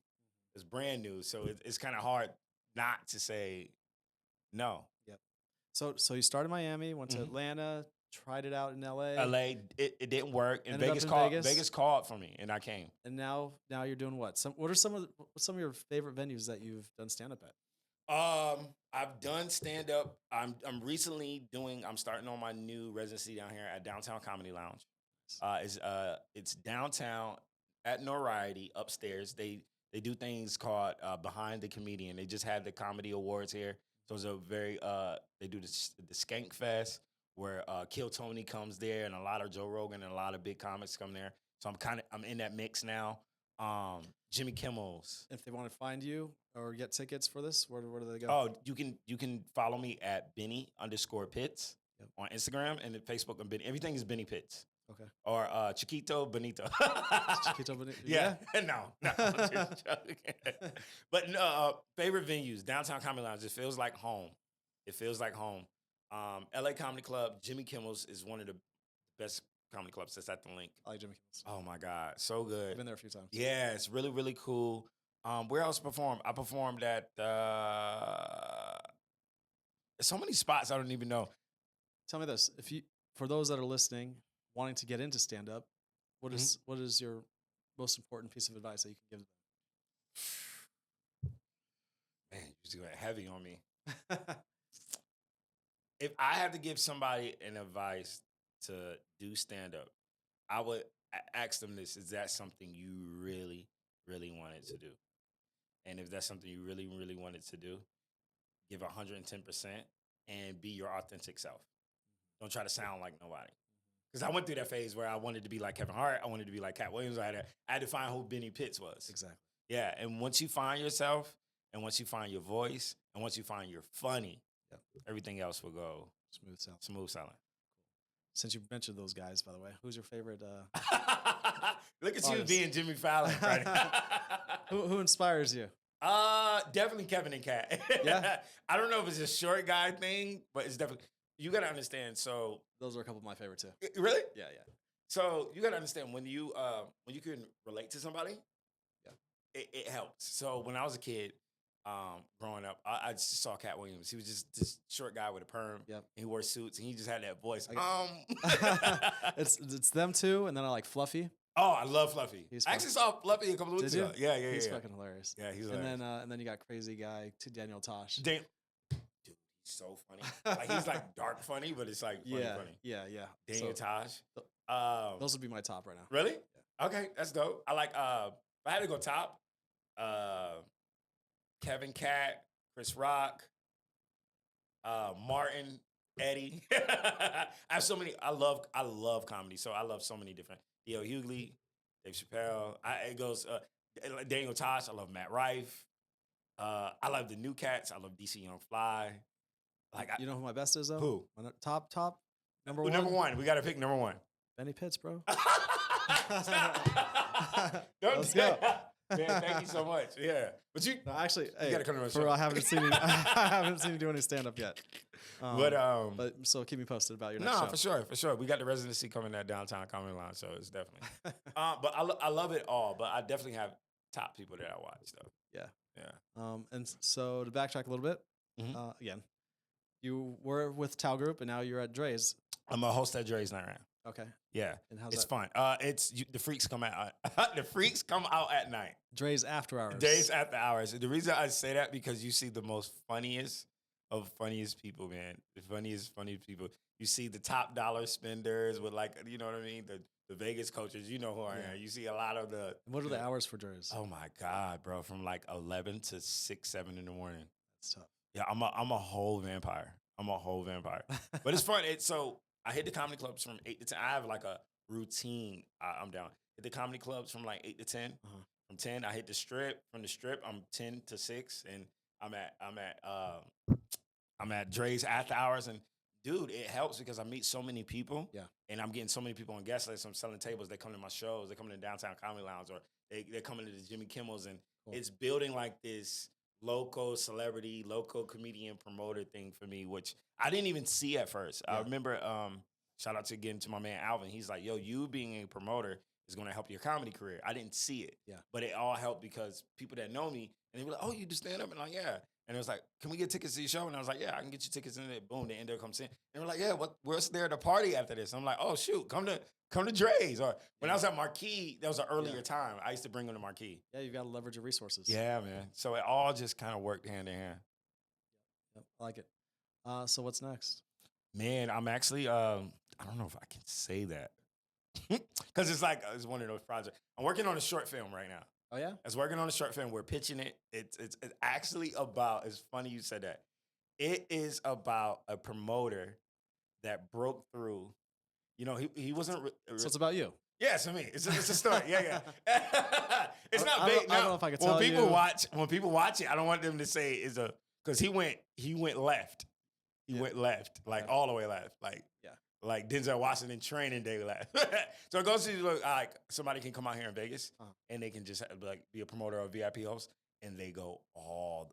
It's brand new. So it's kind of hard not to say no. Yep. So you started in Miami, went to Atlanta, tried it out in LA. It didn't work. And Ended Vegas called for me and I came. And now you're doing what? What are some of your favorite venues that you've done stand up at? I've done stand up. I'm starting on my new residency down here at Downtown Comedy Lounge. It's downtown at Noriety upstairs. They do things called Behind the Comedian. They just had the comedy awards here. So it's a very they do the Skank Fest where Kill Tony comes there and a lot of Joe Rogan and a lot of big comics come there. So I'm in that mix now. Jimmy Kimmel's. If they want to find you or get tickets for this, where do they go? Oh, you can follow me at Benny_Pitts on Instagram and Facebook and Benny. Everything is Benny Pitts. Okay. Or Chiquito Benito. Chiquito Benito. Yeah. No. I'm just joking. But no, favorite venues, Downtown Comedy Lounge. It feels like home. LA Comedy Club, Jimmy Kimmel's is one of the best comedy clubs that's at the Link. I like Jimmy Kimmel's. Oh my God, so good. I've been there a few times. Yeah, it's really, really cool. Where else performed? I performed at so many spots I don't even know. Tell me this: for those that are listening, wanting to get into stand up, what is your most important piece of advice that you can give them? Man, you just went heavy on me. If I had to give somebody an advice to do stand up, I would ask them this: is that something you really, really wanted to do? And if that's something you really, really wanted to do, give 110% and be your authentic self. Don't try to sound like nobody. Because I went through that phase where I wanted to be like Kevin Hart. I wanted to be like Cat Williams. I had to find who Benny Pitts was. Exactly. Yeah, and once you find yourself, and once you find your voice, and once you find you're funny, everything else will go smooth sailing. Since you mentioned those guys, by the way, who's your favorite? Look at artist? You being Jimmy Fallon right now. Who inspires you? Definitely Kevin and Cat. Yeah. I don't know if it's a short guy thing, but it's definitely. You gotta understand. So those are a couple of my favorite too. Really? Yeah. So you gotta understand when you can relate to somebody, Yeah. it helps. So when I was a kid, growing up, I just saw Cat Williams. He was just this short guy with a perm. Yep. And he wore suits, and he just had that voice. It's them two, and then I like Fluffy. Oh, I love Fluffy. He's I actually saw Fluffy a couple of weeks Did you? ago. Yeah, yeah, He's yeah. fucking hilarious. Yeah, he's And hilarious. then you got crazy guy Daniel Tosh. Dude, he's so funny. Like he's like dark funny, but it's like funny, funny. Yeah. Daniel Tosh. Those would be my top right now. Really? Okay, that's dope. I like. If I had to go top, Kevin Cat, Chris Rock, Martin, Eddie. I have so many. I love comedy, so I love so many different. D.L. Hughley, Dave Chappelle. It goes Daniel Tosh. I love Matt Rife. I love the new cats. I love DC Young Fly. Like You know who my best is though? Who? My top number Well, one. number one. We got to pick number one. Benny Pitts, bro. Don't Let's do go. that. Man, thank you so much. Yeah, but you No, actually, you gotta come to my for show. real, I haven't seen you. I haven't seen you do any stand up yet. But so keep me posted about your next show. for sure. We got the residency coming at Downtown Comedy Line, so it's definitely. But I love it all. But I definitely have top people that I watch though. Yeah. And so to backtrack a little bit, Mhm. again, you were with Tao Group and now you're at Dre's. I'm a host at Dre's Night Round. Okay. Yeah, And how's it's that? fun. The freaks come out. The freaks come out at night. Dre's after hours. Days after hours. The reason I say that because you see the most funniest of funniest people, man. The funniest people. You see the top dollar spenders with like, you know what I mean? The Vegas coaches, you know who I am. You see a lot of the. What are the hours for Dre's? Oh my God, bro! From like 11 to 6, 7 in the morning. That's tough. Yeah, I'm a whole vampire. But it's fun. So I hit the comedy clubs from 8 to 10. I have like a routine. I'm down. Hit the comedy clubs from like 8 to 10. From 10, I hit the strip. From the strip, I'm 10 to 6, and I'm at Dre's after hours. And dude, it helps because I meet so many people. Yeah. And I'm getting so many people on guest lists. I'm selling tables. They come to my shows. They come to the Downtown Comedy Lounge, or they're coming to the Jimmy Kimmels, and it's building like this local celebrity, local comedian promoter thing for me, which I didn't even see at first. Yeah. I remember, shout out again to my man Alvin. He's like, yo, you being a promoter is going to help your comedy career. I didn't see it. Yeah. But it all helped because people that know me, and they were like, oh, you do stand up? And I'm like, yeah. And it was like, can we get tickets to your show? And I was like, yeah, I can get you tickets. And then boom, the ender comes in. And they were like, yeah, what's there to party after this? And I'm like, oh, shoot, come to Dre's. Or when I was at Marquee, that was an earlier time. I used to bring them to Marquee. Yeah, you've got to leverage your resources. Yeah, man. So it all just kind of worked hand in hand. Yep, I like it. So what's next? Man, I'm actually, I don't know if I can say that. Because it's one of those projects. I'm working on a short film right now. Oh, yeah? I was working on a short film. We're pitching it. It's actually about, it's funny you said that. It is about a promoter that broke through. You know, he wasn't. So it's about you. Yeah, it's me. It's a story. Yeah. It's not I big. don't know if I could tell when people you. when people watch it, I don't want them to say because he went left. He went left, like all the way left, like Denzel Washington training day left. So it goes to look like somebody can come out here in Vegas and they can just be a promoter or a VIP host, and they go all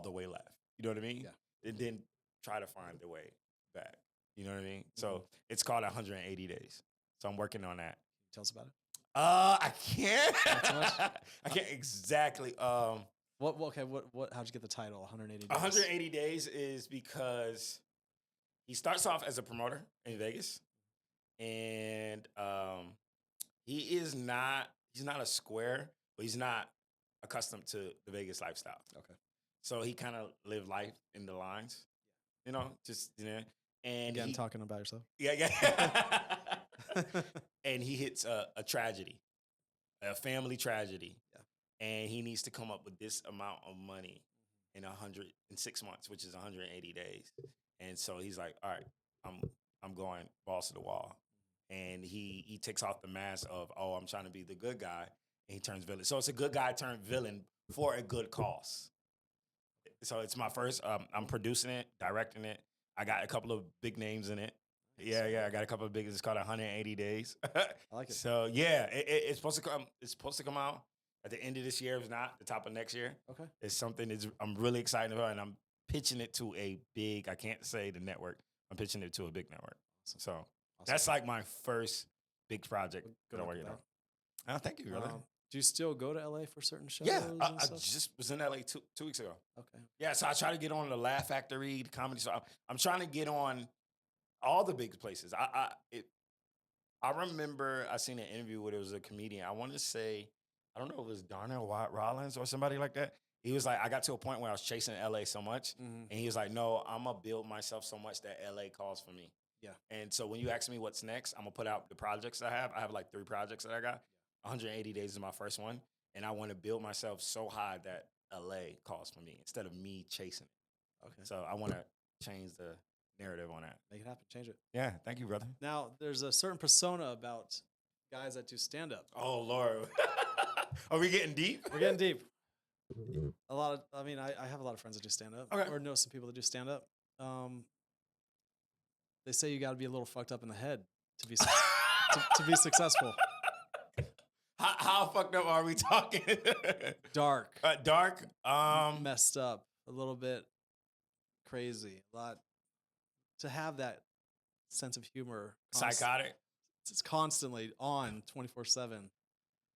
the way left. You know what I mean? Yeah. And then try to find their way back. You know what I mean? So it's called 180 Days. So I'm working on that. Tell us about it. I can't. Not too much? I can't exactly. How'd you get the title? 180 days. 180 Days is because he starts off as a promoter in Vegas, and he's not a square, but he's not accustomed to the Vegas lifestyle. Okay. So he kind of lived life in the lines, and Again, talking about yourself. Yeah. And he hits a tragedy, a family tragedy. Yeah. And he needs to come up with this amount of money in 106 months, which is 180 days. And so he's like, all right, I'm going balls to the wall. And he takes off the mask of, oh, I'm trying to be the good guy, and he turns villain. So it's a good guy turned villain for a good cause. So it's my first, I'm producing it, directing it. I got a couple of big names in it. Yeah. I got a couple of big. It's called 180 Days. I like it. So yeah, it's supposed to come. It's supposed to come out at the end of this year. If not, the top of next year. Okay. It's something I'm really excited about, and I'm pitching it to a big. I can't say the network. I'm pitching it to a big network. So that's like my first big project Good that I'm luck with working on. that. Oh, thank you, brother. Do you still go to LA for certain shows? Yeah, and I stuff? just was in LA two weeks ago. Okay. Yeah, so I try to get on the Laugh Factory, the comedy. So I'm trying to get on all the big places. I remember I seen an interview where there was a comedian. I want to say, I don't know if it was Darnell Rollins or somebody like that. He was like, I got to a point where I was chasing LA so much. Mhm. And he was like, no, I'm going to build myself so much that LA calls for me. Yeah. And so when you ask me what's next, I'm going to put out the projects I have like 3 projects that I got. 180 Days is my first one. And I want to build myself so high that LA calls for me instead of me chasing it. Okay. So I want to change the narrative on that. Make it happen. Change it. Yeah. Thank you, brother. Now, there's a certain persona about guys that do stand up. Oh, Lord. Are we getting deep? We're getting deep. I have a lot of friends that do stand up, Okay. or know some people that do stand up. They say you got to be a little fucked up in the head to be to be successful. How fucked up are we talking? Dark, Dark. messed up, a little bit crazy, a lot to have that sense of humor. Psychotic. It's constantly on 24/7.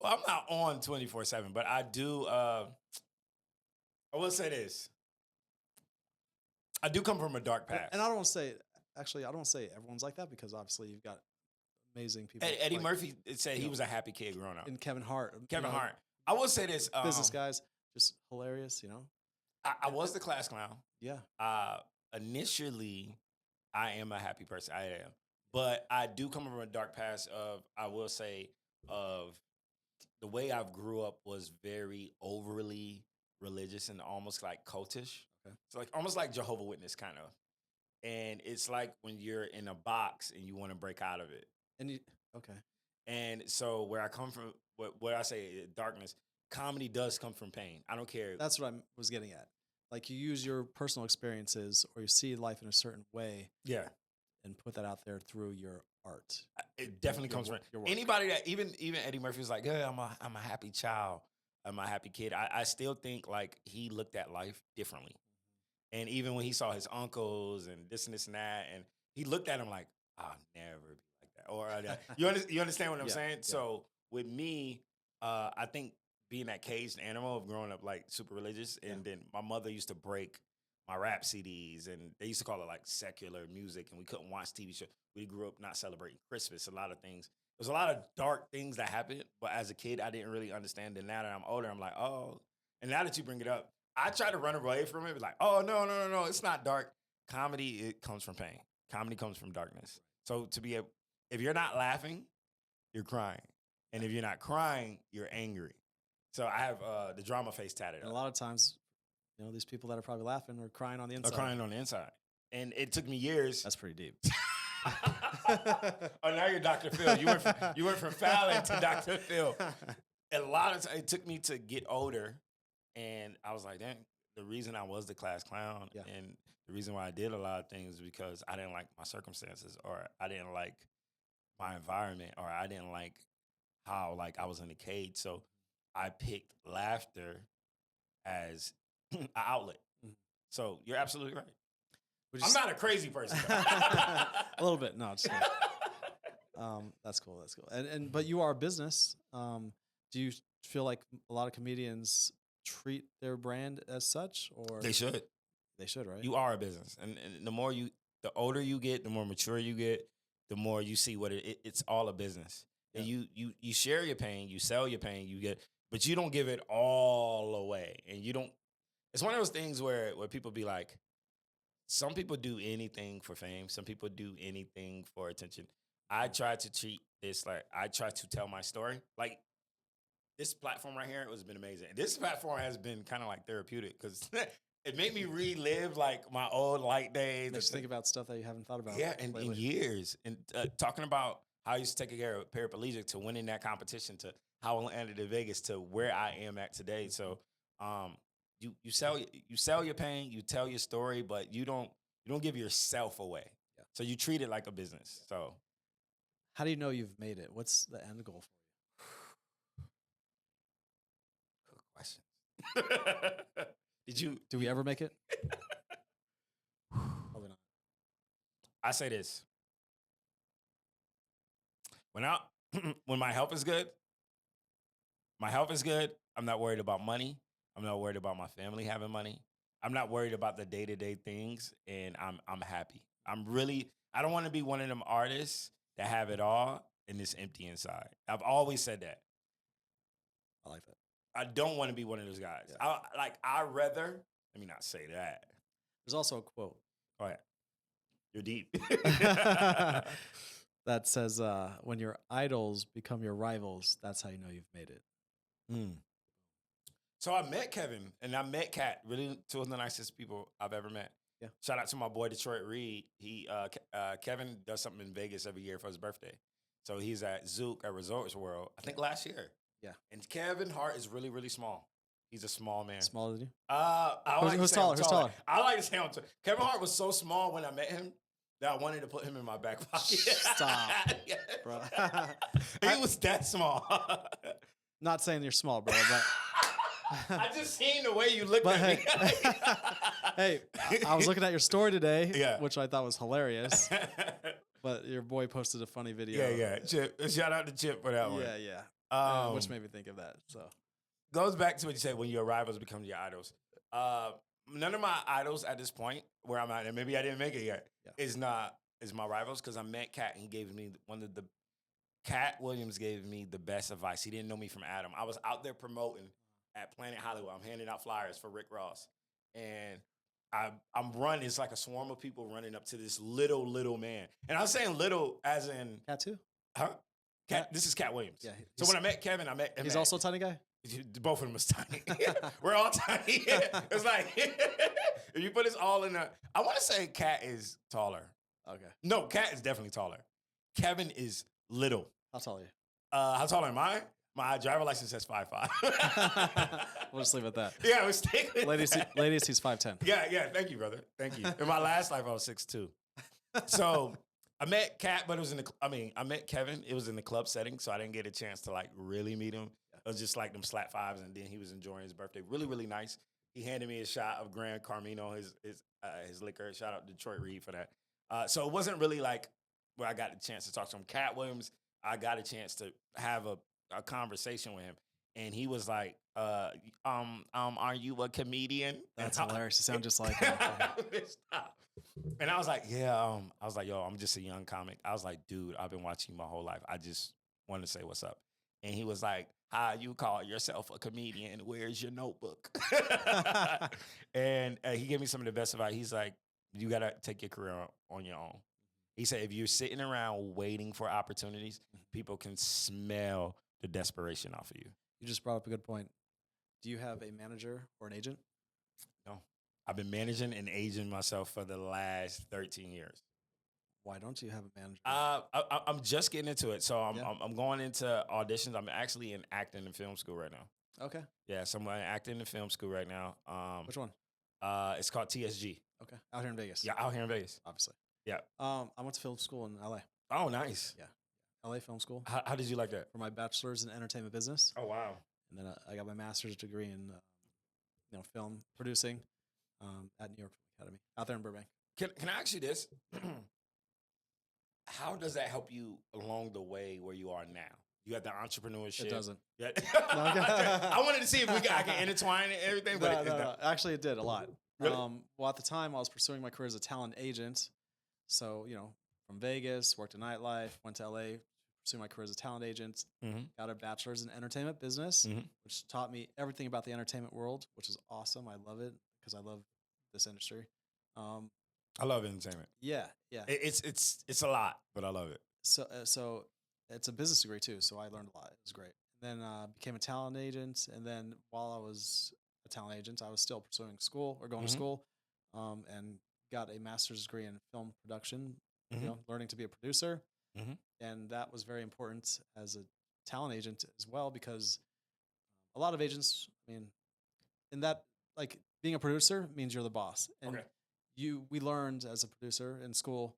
Well, I'm not on 24/7, but I do. I will say this. I do come from a dark past. And I don't want to say, actually, I don't want to say everyone's like that, because obviously you've got amazing people. Eddie like, Murphy said he was a happy kid growing up. and Kevin Hart. Kevin Hart. I will say this. Business guys, just hilarious, I was the class clown. Yeah. Initially, I am a happy person. I am. But I do come from a dark past of, I will say, of the way I grew up was very overly religious and almost like cultish. Okay. So like almost like Jehovah Witness kind of. And it's like when you're in a box and you want to break out of it. And okay. And so where I come from, what I say, darkness, comedy does come from pain. I don't care. That's what I was getting at. Like, you use your personal experiences, or you see life in a certain way, Yeah. and put that out there through your art. It definitely comes from anybody that even Eddie Murphy was like, yeah, I'm a happy child. I'm a happy kid. I still think like he looked at life differently. And even when he saw his uncles and this and that, and he looked at him like, I'll never be like that. Or you understand what I'm saying? Yeah. So with me, I think being that caged animal of growing up like super religious, and then my mother used to break my rap CDs, and they used to call it like secular music, and we couldn't watch TV shows. We grew up not celebrating Christmas, a lot of things. There's a lot of dark things that happened, but as a kid, I didn't really understand. And now that I'm older, I'm like, oh. And now that you bring it up, I try to run away from it. Be like, oh, no, it's not dark. Comedy, it comes from pain. Comedy comes from darkness. So if you're not laughing, you're crying. And if you're not crying, you're angry. So I have the drama face tatted And up. a lot of times, these people that are probably laughing are crying on the inside. Or crying on the inside. And it took me years. That's pretty deep. Oh, now you're Dr. Phil. You went from Fallon to Dr. Phil. A lot of time, it took me to get older, and I was like, dang, the reason I was the class clown, and the reason why I did a lot of things is because I didn't like my circumstances, or I didn't like my environment, or I didn't like how like I was in a cage. So I picked laughter as an outlet. So you're absolutely right. I'm not a crazy person. A little bit. No, just kidding. That's cool. That's cool. But you are a business. Do you feel like a lot of comedians treat their brand as such, or They should? They should, right? You are a business, and the older you get, the more mature you get, the more you see what it's all a business. Yeah. And you share your pain, you sell your pain, but you don't give it all away, and you don't. It's one of those things where people be like, some people do anything for fame, some people do anything for attention. I try to treat this like I try to tell my story. Like this platform right here has been amazing. This platform has been kind of like therapeutic because it made me relive like my old light days. Makes you think about stuff that you haven't thought about. Yeah, in years. And talking about how I used to take care of paraplegic, to winning that competition, to how I landed in Vegas, to where I am at today. So you sell your pain, you tell your story, but you don't give yourself away. Yeah. So you treat it like a business. So how do you know you've made it? What's the end goal for you? Good question. Do we ever make it? Probably not. I say this. when my health is good, I'm not worried about money. I'm not worried about my family having money. I'm not worried about the day-to-day things, and I'm happy. I don't want to be one of them artists that have it all and it's empty inside. I've always said that. I like that. I don't want to be one of those guys. Yeah. I rather, let me not say that. There's also a quote Go ahead. You're deep. that says, when your idols become your rivals, that's how you know you've made it. So I met Kevin and I met Kat. Really, two of the nicest people I've ever met. Yeah. Shout out to my boy Detroit Reed. Kevin does something in Vegas every year for his birthday. So he's at Zook at Resorts World. I think last year. Yeah. And Kevin Hart is really, really small. He's a small man. Smaller than you? Who's taller? Who's taller? I like to say him. Kevin Hart was so small when I met him that I wanted to put him in my back pocket. Stop, yeah. bro. He was that small. Not saying you're small, bro, but I just seen the way you looked But at me. hey, I was looking at your story today, Yeah. which I thought was hilarious. But your boy posted a funny video. Yeah. Chip. Shout out to Chip for that one. Yeah. Which made me think of that. So Goes back to what you said when your rivals become your idols. None of my idols at this point where I'm at, and maybe I didn't make it yet, is my rivals because I met Cat and he gave me Cat Williams gave me the best advice. He didn't know me from Adam. I was out there promoting at Planet Hollywood. I'm handing out flyers for Rick Ross. And I'm running. It's like a swarm of people running up to this little man. And I'm saying little as in... Cat too? Huh? This is Cat Williams. Yeah. So when I met Kevin, I met him. He's also a tiny guy? Both of them was tiny. We're all tiny. It's like, if you put us all in a... I want to say Cat is taller. Okay. No, Cat is definitely taller. Kevin is little. How tall are you? How tall am I? My driver license says 5'5". We'll just leave it at that. Yeah, I was taking ladies, he's 5'10". Yeah. Thank you, brother. Thank you. In my last life, I was 6'2". So I met Kat, but it was I met Kevin. It was in the club setting, so I didn't get a chance to like really meet him. It was just like them slap fives, and then he was enjoying his birthday. Really, really nice. He handed me a shot of Grand Carmino, his liquor. Shout out to Detroit Reed for that. So it wasn't really like where I got the chance to talk to him. Cat Williams, I got a chance to have a conversation with him, and he was like, "Are you a comedian?" That's hilarious. You sound just like him. Stop. And I was like, "Yeah." I was like, "Yo, I'm just a young comic." I was like, "Dude, I've been watching you my whole life. I just wanted to say what's up." And he was like, "How you call yourself a comedian? Where's your notebook?" And he gave me some of the best advice. He's like, "You gotta take your career on your own." He said, "If you're sitting around waiting for opportunities, people can smell the desperation off of you." You just brought up a good point. Do you have a manager or an agent? No. I've been managing and aging myself for the last 13 years. Why don't you have a manager? I'm just getting into it. So I'm going into auditions. I'm actually in acting and film school right now. Okay. Yeah, so I'm in acting and film school right now. Which one? It's called TSG. Okay. Out here in Vegas. Yeah, out here in Vegas. Obviously. Yeah. I went to film school in LA. Oh, nice. Yeah. LA Film School. How did you like that? For my bachelor's in entertainment business. Oh, wow. And then I got my master's degree in film producing at New York Academy out there in Burbank. Can I ask you this? How does that help you along the way where you are now? You have the entrepreneurship. It doesn't. Yeah. I wanted to see if I can intertwine everything, but no. Actually, it did a lot. Really? Well, at the time, I was pursuing my career as a talent agent. So, from Vegas, worked in nightlife, went to LA, pursued my career as a talent agent, got a bachelor's in entertainment business, which taught me everything about the entertainment world, which is awesome. I love it because I love this industry. I love entertainment. Yeah. It's a lot, but I love it. So it's a business degree too. So I learned a lot. It was great. And then became a talent agent. And then while I was a talent agent, I was still pursuing school or going to school, and got a master's degree in film production. Learning to be a producer, and that was very important as a talent agent as well because a lot of agents, in that, like, being a producer means you're the boss, and we learned as a producer in school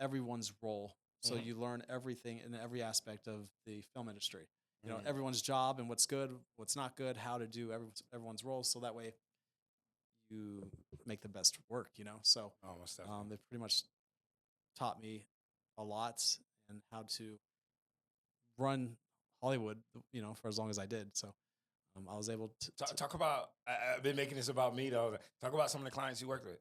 everyone's role. So you learn everything in every aspect of the film industry. Everyone's job and what's good, what's not good, how to do everyone's roles, so that way you make the best work. So they pretty much taught me a lot and how to run Hollywood, for as long as I did. So I was able to Talk about. I've been making this about me though. Talk about some of the clients you worked with.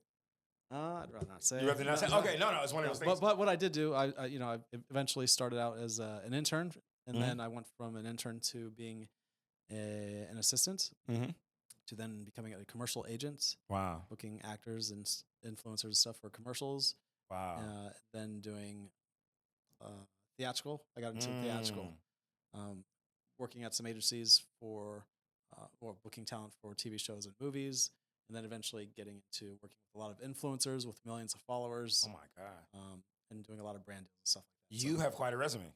I'd rather not say. You rather not say? Okay, no, it's one of those things. But what I did do, I eventually started out as an intern, and Mhm. then I went from an intern to being an assistant, Mm-hmm. to then becoming a commercial agent, Wow. booking actors and influencers and stuff for commercials. Wow. Then doing theatrical. I got into theatrical, working at some agencies for or booking talent for TV shows and movies, and then eventually getting into working with a lot of influencers with millions of followers. Oh my God. And doing a lot of brand deals and stuff like that. You have quite a resume.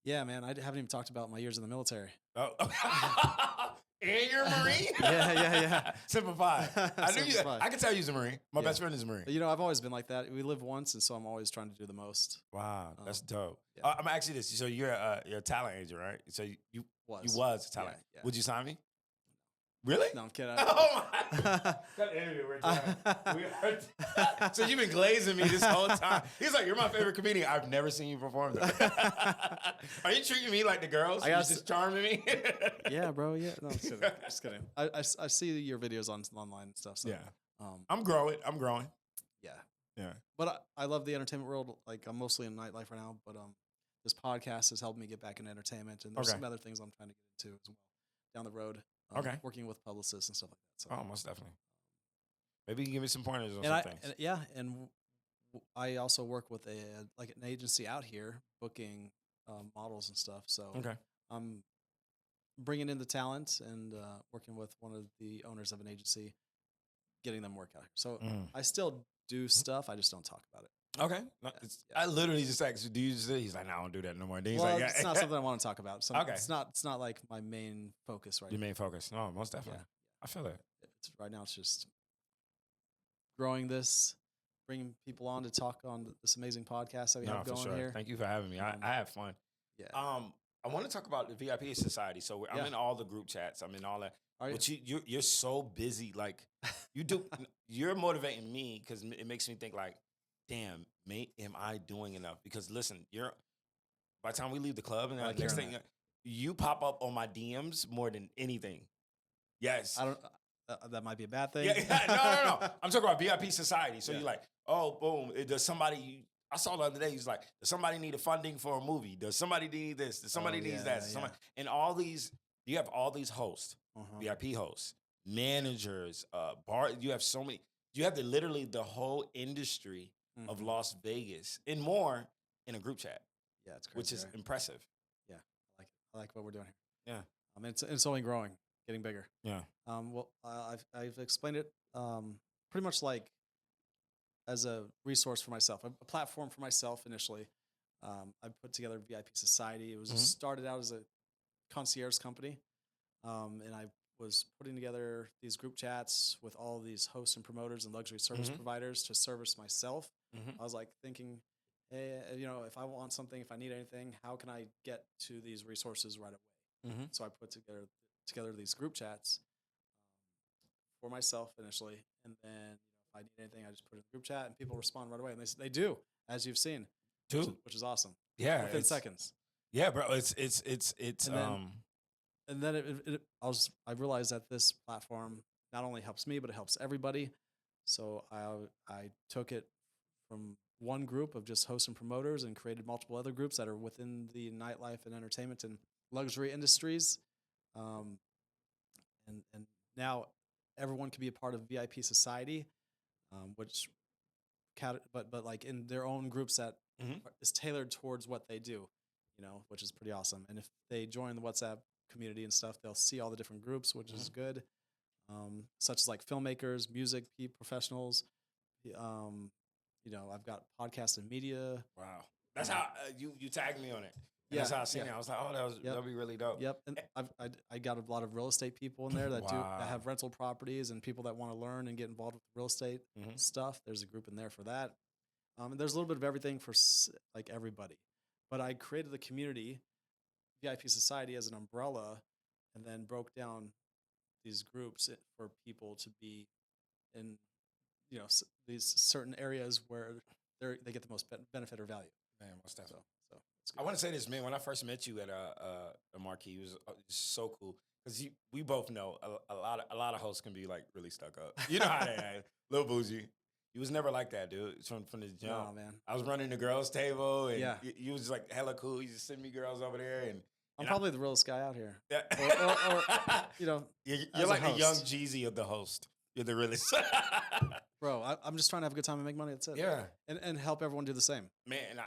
Yeah, man. I haven't even talked about my years in the military. Oh. And you're a Marine? Yeah. Simplify. I knew you. Simplify. I can tell you a Marine. My best friend is a Marine. I've always been like that. We live once, and so I'm always trying to do the most. Wow, that's dope. Yeah. I'm gonna ask you this. So you're a talent agent, right? So you was a talent. Yeah. Would you sign me? Really? No, I'm kidding. Oh my! Cut the interview. We're done. So you've been glazing me this whole time. He's like, "You're my favorite comedian. I've never seen you perform though." Are you treating me like the girls? You're just charming me. Yeah, bro. Yeah, no, just kidding. I see your videos online and stuff. So, yeah, I'm growing. Yeah. But I love the entertainment world. Like, I'm mostly in nightlife right now, but this podcast has helped me get back into entertainment, and there's some other things I'm trying to get into as well down the road. Working with publicists and stuff like that. So. Oh, most definitely. Maybe you can give me some pointers on some things. I also work with an agency out here booking models and stuff. So I'm bringing in the talent and working with one of the owners of an agency, getting them work out here. So I still do stuff. I just don't talk about it. Okay. I literally just asked, do you just he's like, no, I don't do that no more. He's like, it's not something I want to talk about. So okay. It's not like my main focus right now. Your main focus. No, most definitely. Yeah. I feel that. Right now it's just growing this, bringing people on to talk on this amazing podcast that we have going here. Thank you for having me. I have fun. Yeah. I want to talk about the VIP Society. So I'm in all the group chats. I'm in all that. But you're so busy. Like you're motivating me because it makes me think like, damn, mate, am I doing enough? Because listen, by the time we leave the club and next thing, you pop up on my DMs more than anything. Yes. I don't. That might be a bad thing. Yeah. No. I'm talking about VIP Society. So you're like, oh, boom. Does somebody? I saw the other day. He's like, does somebody need a funding for a movie? Does somebody need this? Does somebody needs that? And all these, you have all these hosts, VIP hosts, managers, bar. You have so many. You have literally the whole industry of Las Vegas and more in a group chat. Yeah, it's crazy, which is impressive. Yeah, I like what we're doing here. Yeah, it's only growing, getting bigger. Yeah. I've explained it pretty much like as a resource for myself, a platform for myself initially. I put together VIP Society. It was started out as a concierge company, and I was putting together these group chats with all these hosts and promoters and luxury service providers to service myself. I was like thinking, hey, if I want something, if I need anything, how can I get to these resources right away? So I put together these group chats for myself initially, and then if I need anything, I just put it in the group chat, and people respond right away, and they do, as you've seen, which is awesome. Yeah, within seconds. Yeah, bro, it's and then I realized that this platform not only helps me, but it helps everybody. So I took it from one group of just hosts and promoters and created multiple other groups that are within the nightlife and entertainment and luxury industries. And now everyone can be a part of VIP Society, but like in their own groups that is tailored towards what they do, which is pretty awesome. And if they join the WhatsApp community and stuff, they'll see all the different groups, which is good, such as like filmmakers, music professionals. I've got podcasts and media. Wow, that's how you tagged me on it. And that's how I seen it. I was like, oh, that'll be really dope. Yep, and I got a lot of real estate people in there that have rental properties and people that want to learn and get involved with real estate stuff. There's a group in there for that. And there's a little bit of everything for like everybody. But I created the community, VIP Society, as an umbrella, and then broke down these groups for people to be in, these certain areas where they get the most benefit or value. Man, most definitely. So it's I good. want to say this, man. When I first met you at a marquee, it was so cool because we both know a lot of hosts can be like really stuck up. You know how they are, little bougie. You was never like that, dude. It's from the jump. Nah, man. I was running the girls' table, and Yeah. you was like hella cool. You just send me girls over there, and I'm and probably the realest guy out here. yeah. Or you know, you're as a like the young host. Jeezy of the host. You're the realest. Bro, I'm just trying to have a good time and make money. That's it. Yeah. And help everyone do the same. Man,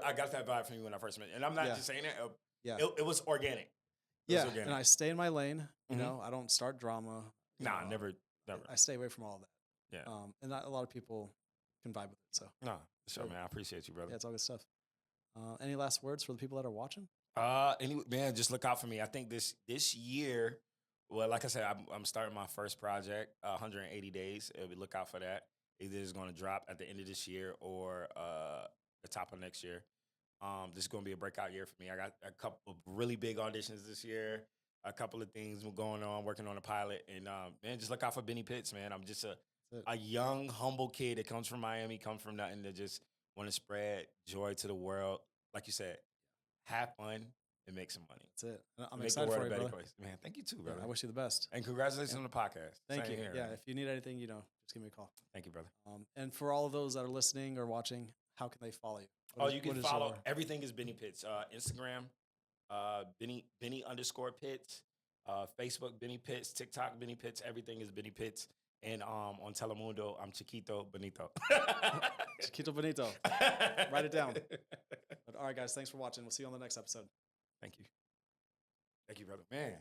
I got that vibe from you when I first met you. And I'm not Yeah. just saying that. Yeah. It was organic. It was Yeah. organic. And I stay in my lane. You Mhm. know, I don't start drama. you Nah, know, never. I stay away from all that. Yeah. And not a lot of people can vibe with it. So No, sure, Good. man. I appreciate you, brother. yeah, it's all good stuff. Any last words for the people that are watching? Anyway, man, just look out for me. I think this year, well, like I said, I'm starting my first project, 180 days. Look out for that. Either it's going to drop at the end of this year or the top of next year. This is going to be a breakout year for me. I got a couple of really big auditions this year. A couple of things going on, working on a pilot, and man, just look out for Benny Pitts, man. I'm just a young, humble kid that comes from Miami, comes from nothing, that just want to spread joy to the world. Like you said, have fun and make some money. That's it. I'm Make excited the world for a you, better brother. place. Man, thank you too, Yeah, brother. I wish you the best. And congratulations Yeah. on the podcast. Thank Same you. here, Yeah, man. if you need anything, just give me a call. Thank you, brother. And for all of those that are listening or watching, how can they follow you? You can follow. Everything is Benny Pitts. Instagram, Benny _Pitts. Facebook, Benny Pitts. TikTok, Benny Pitts. Everything is Benny Pitts. And on Telemundo, I'm Chiquito Benito. Chiquito Benito. Write it down. But all right, guys, thanks for watching. We'll see you on the next episode. Thank you. Thank you, brother. Man,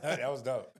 that was dope.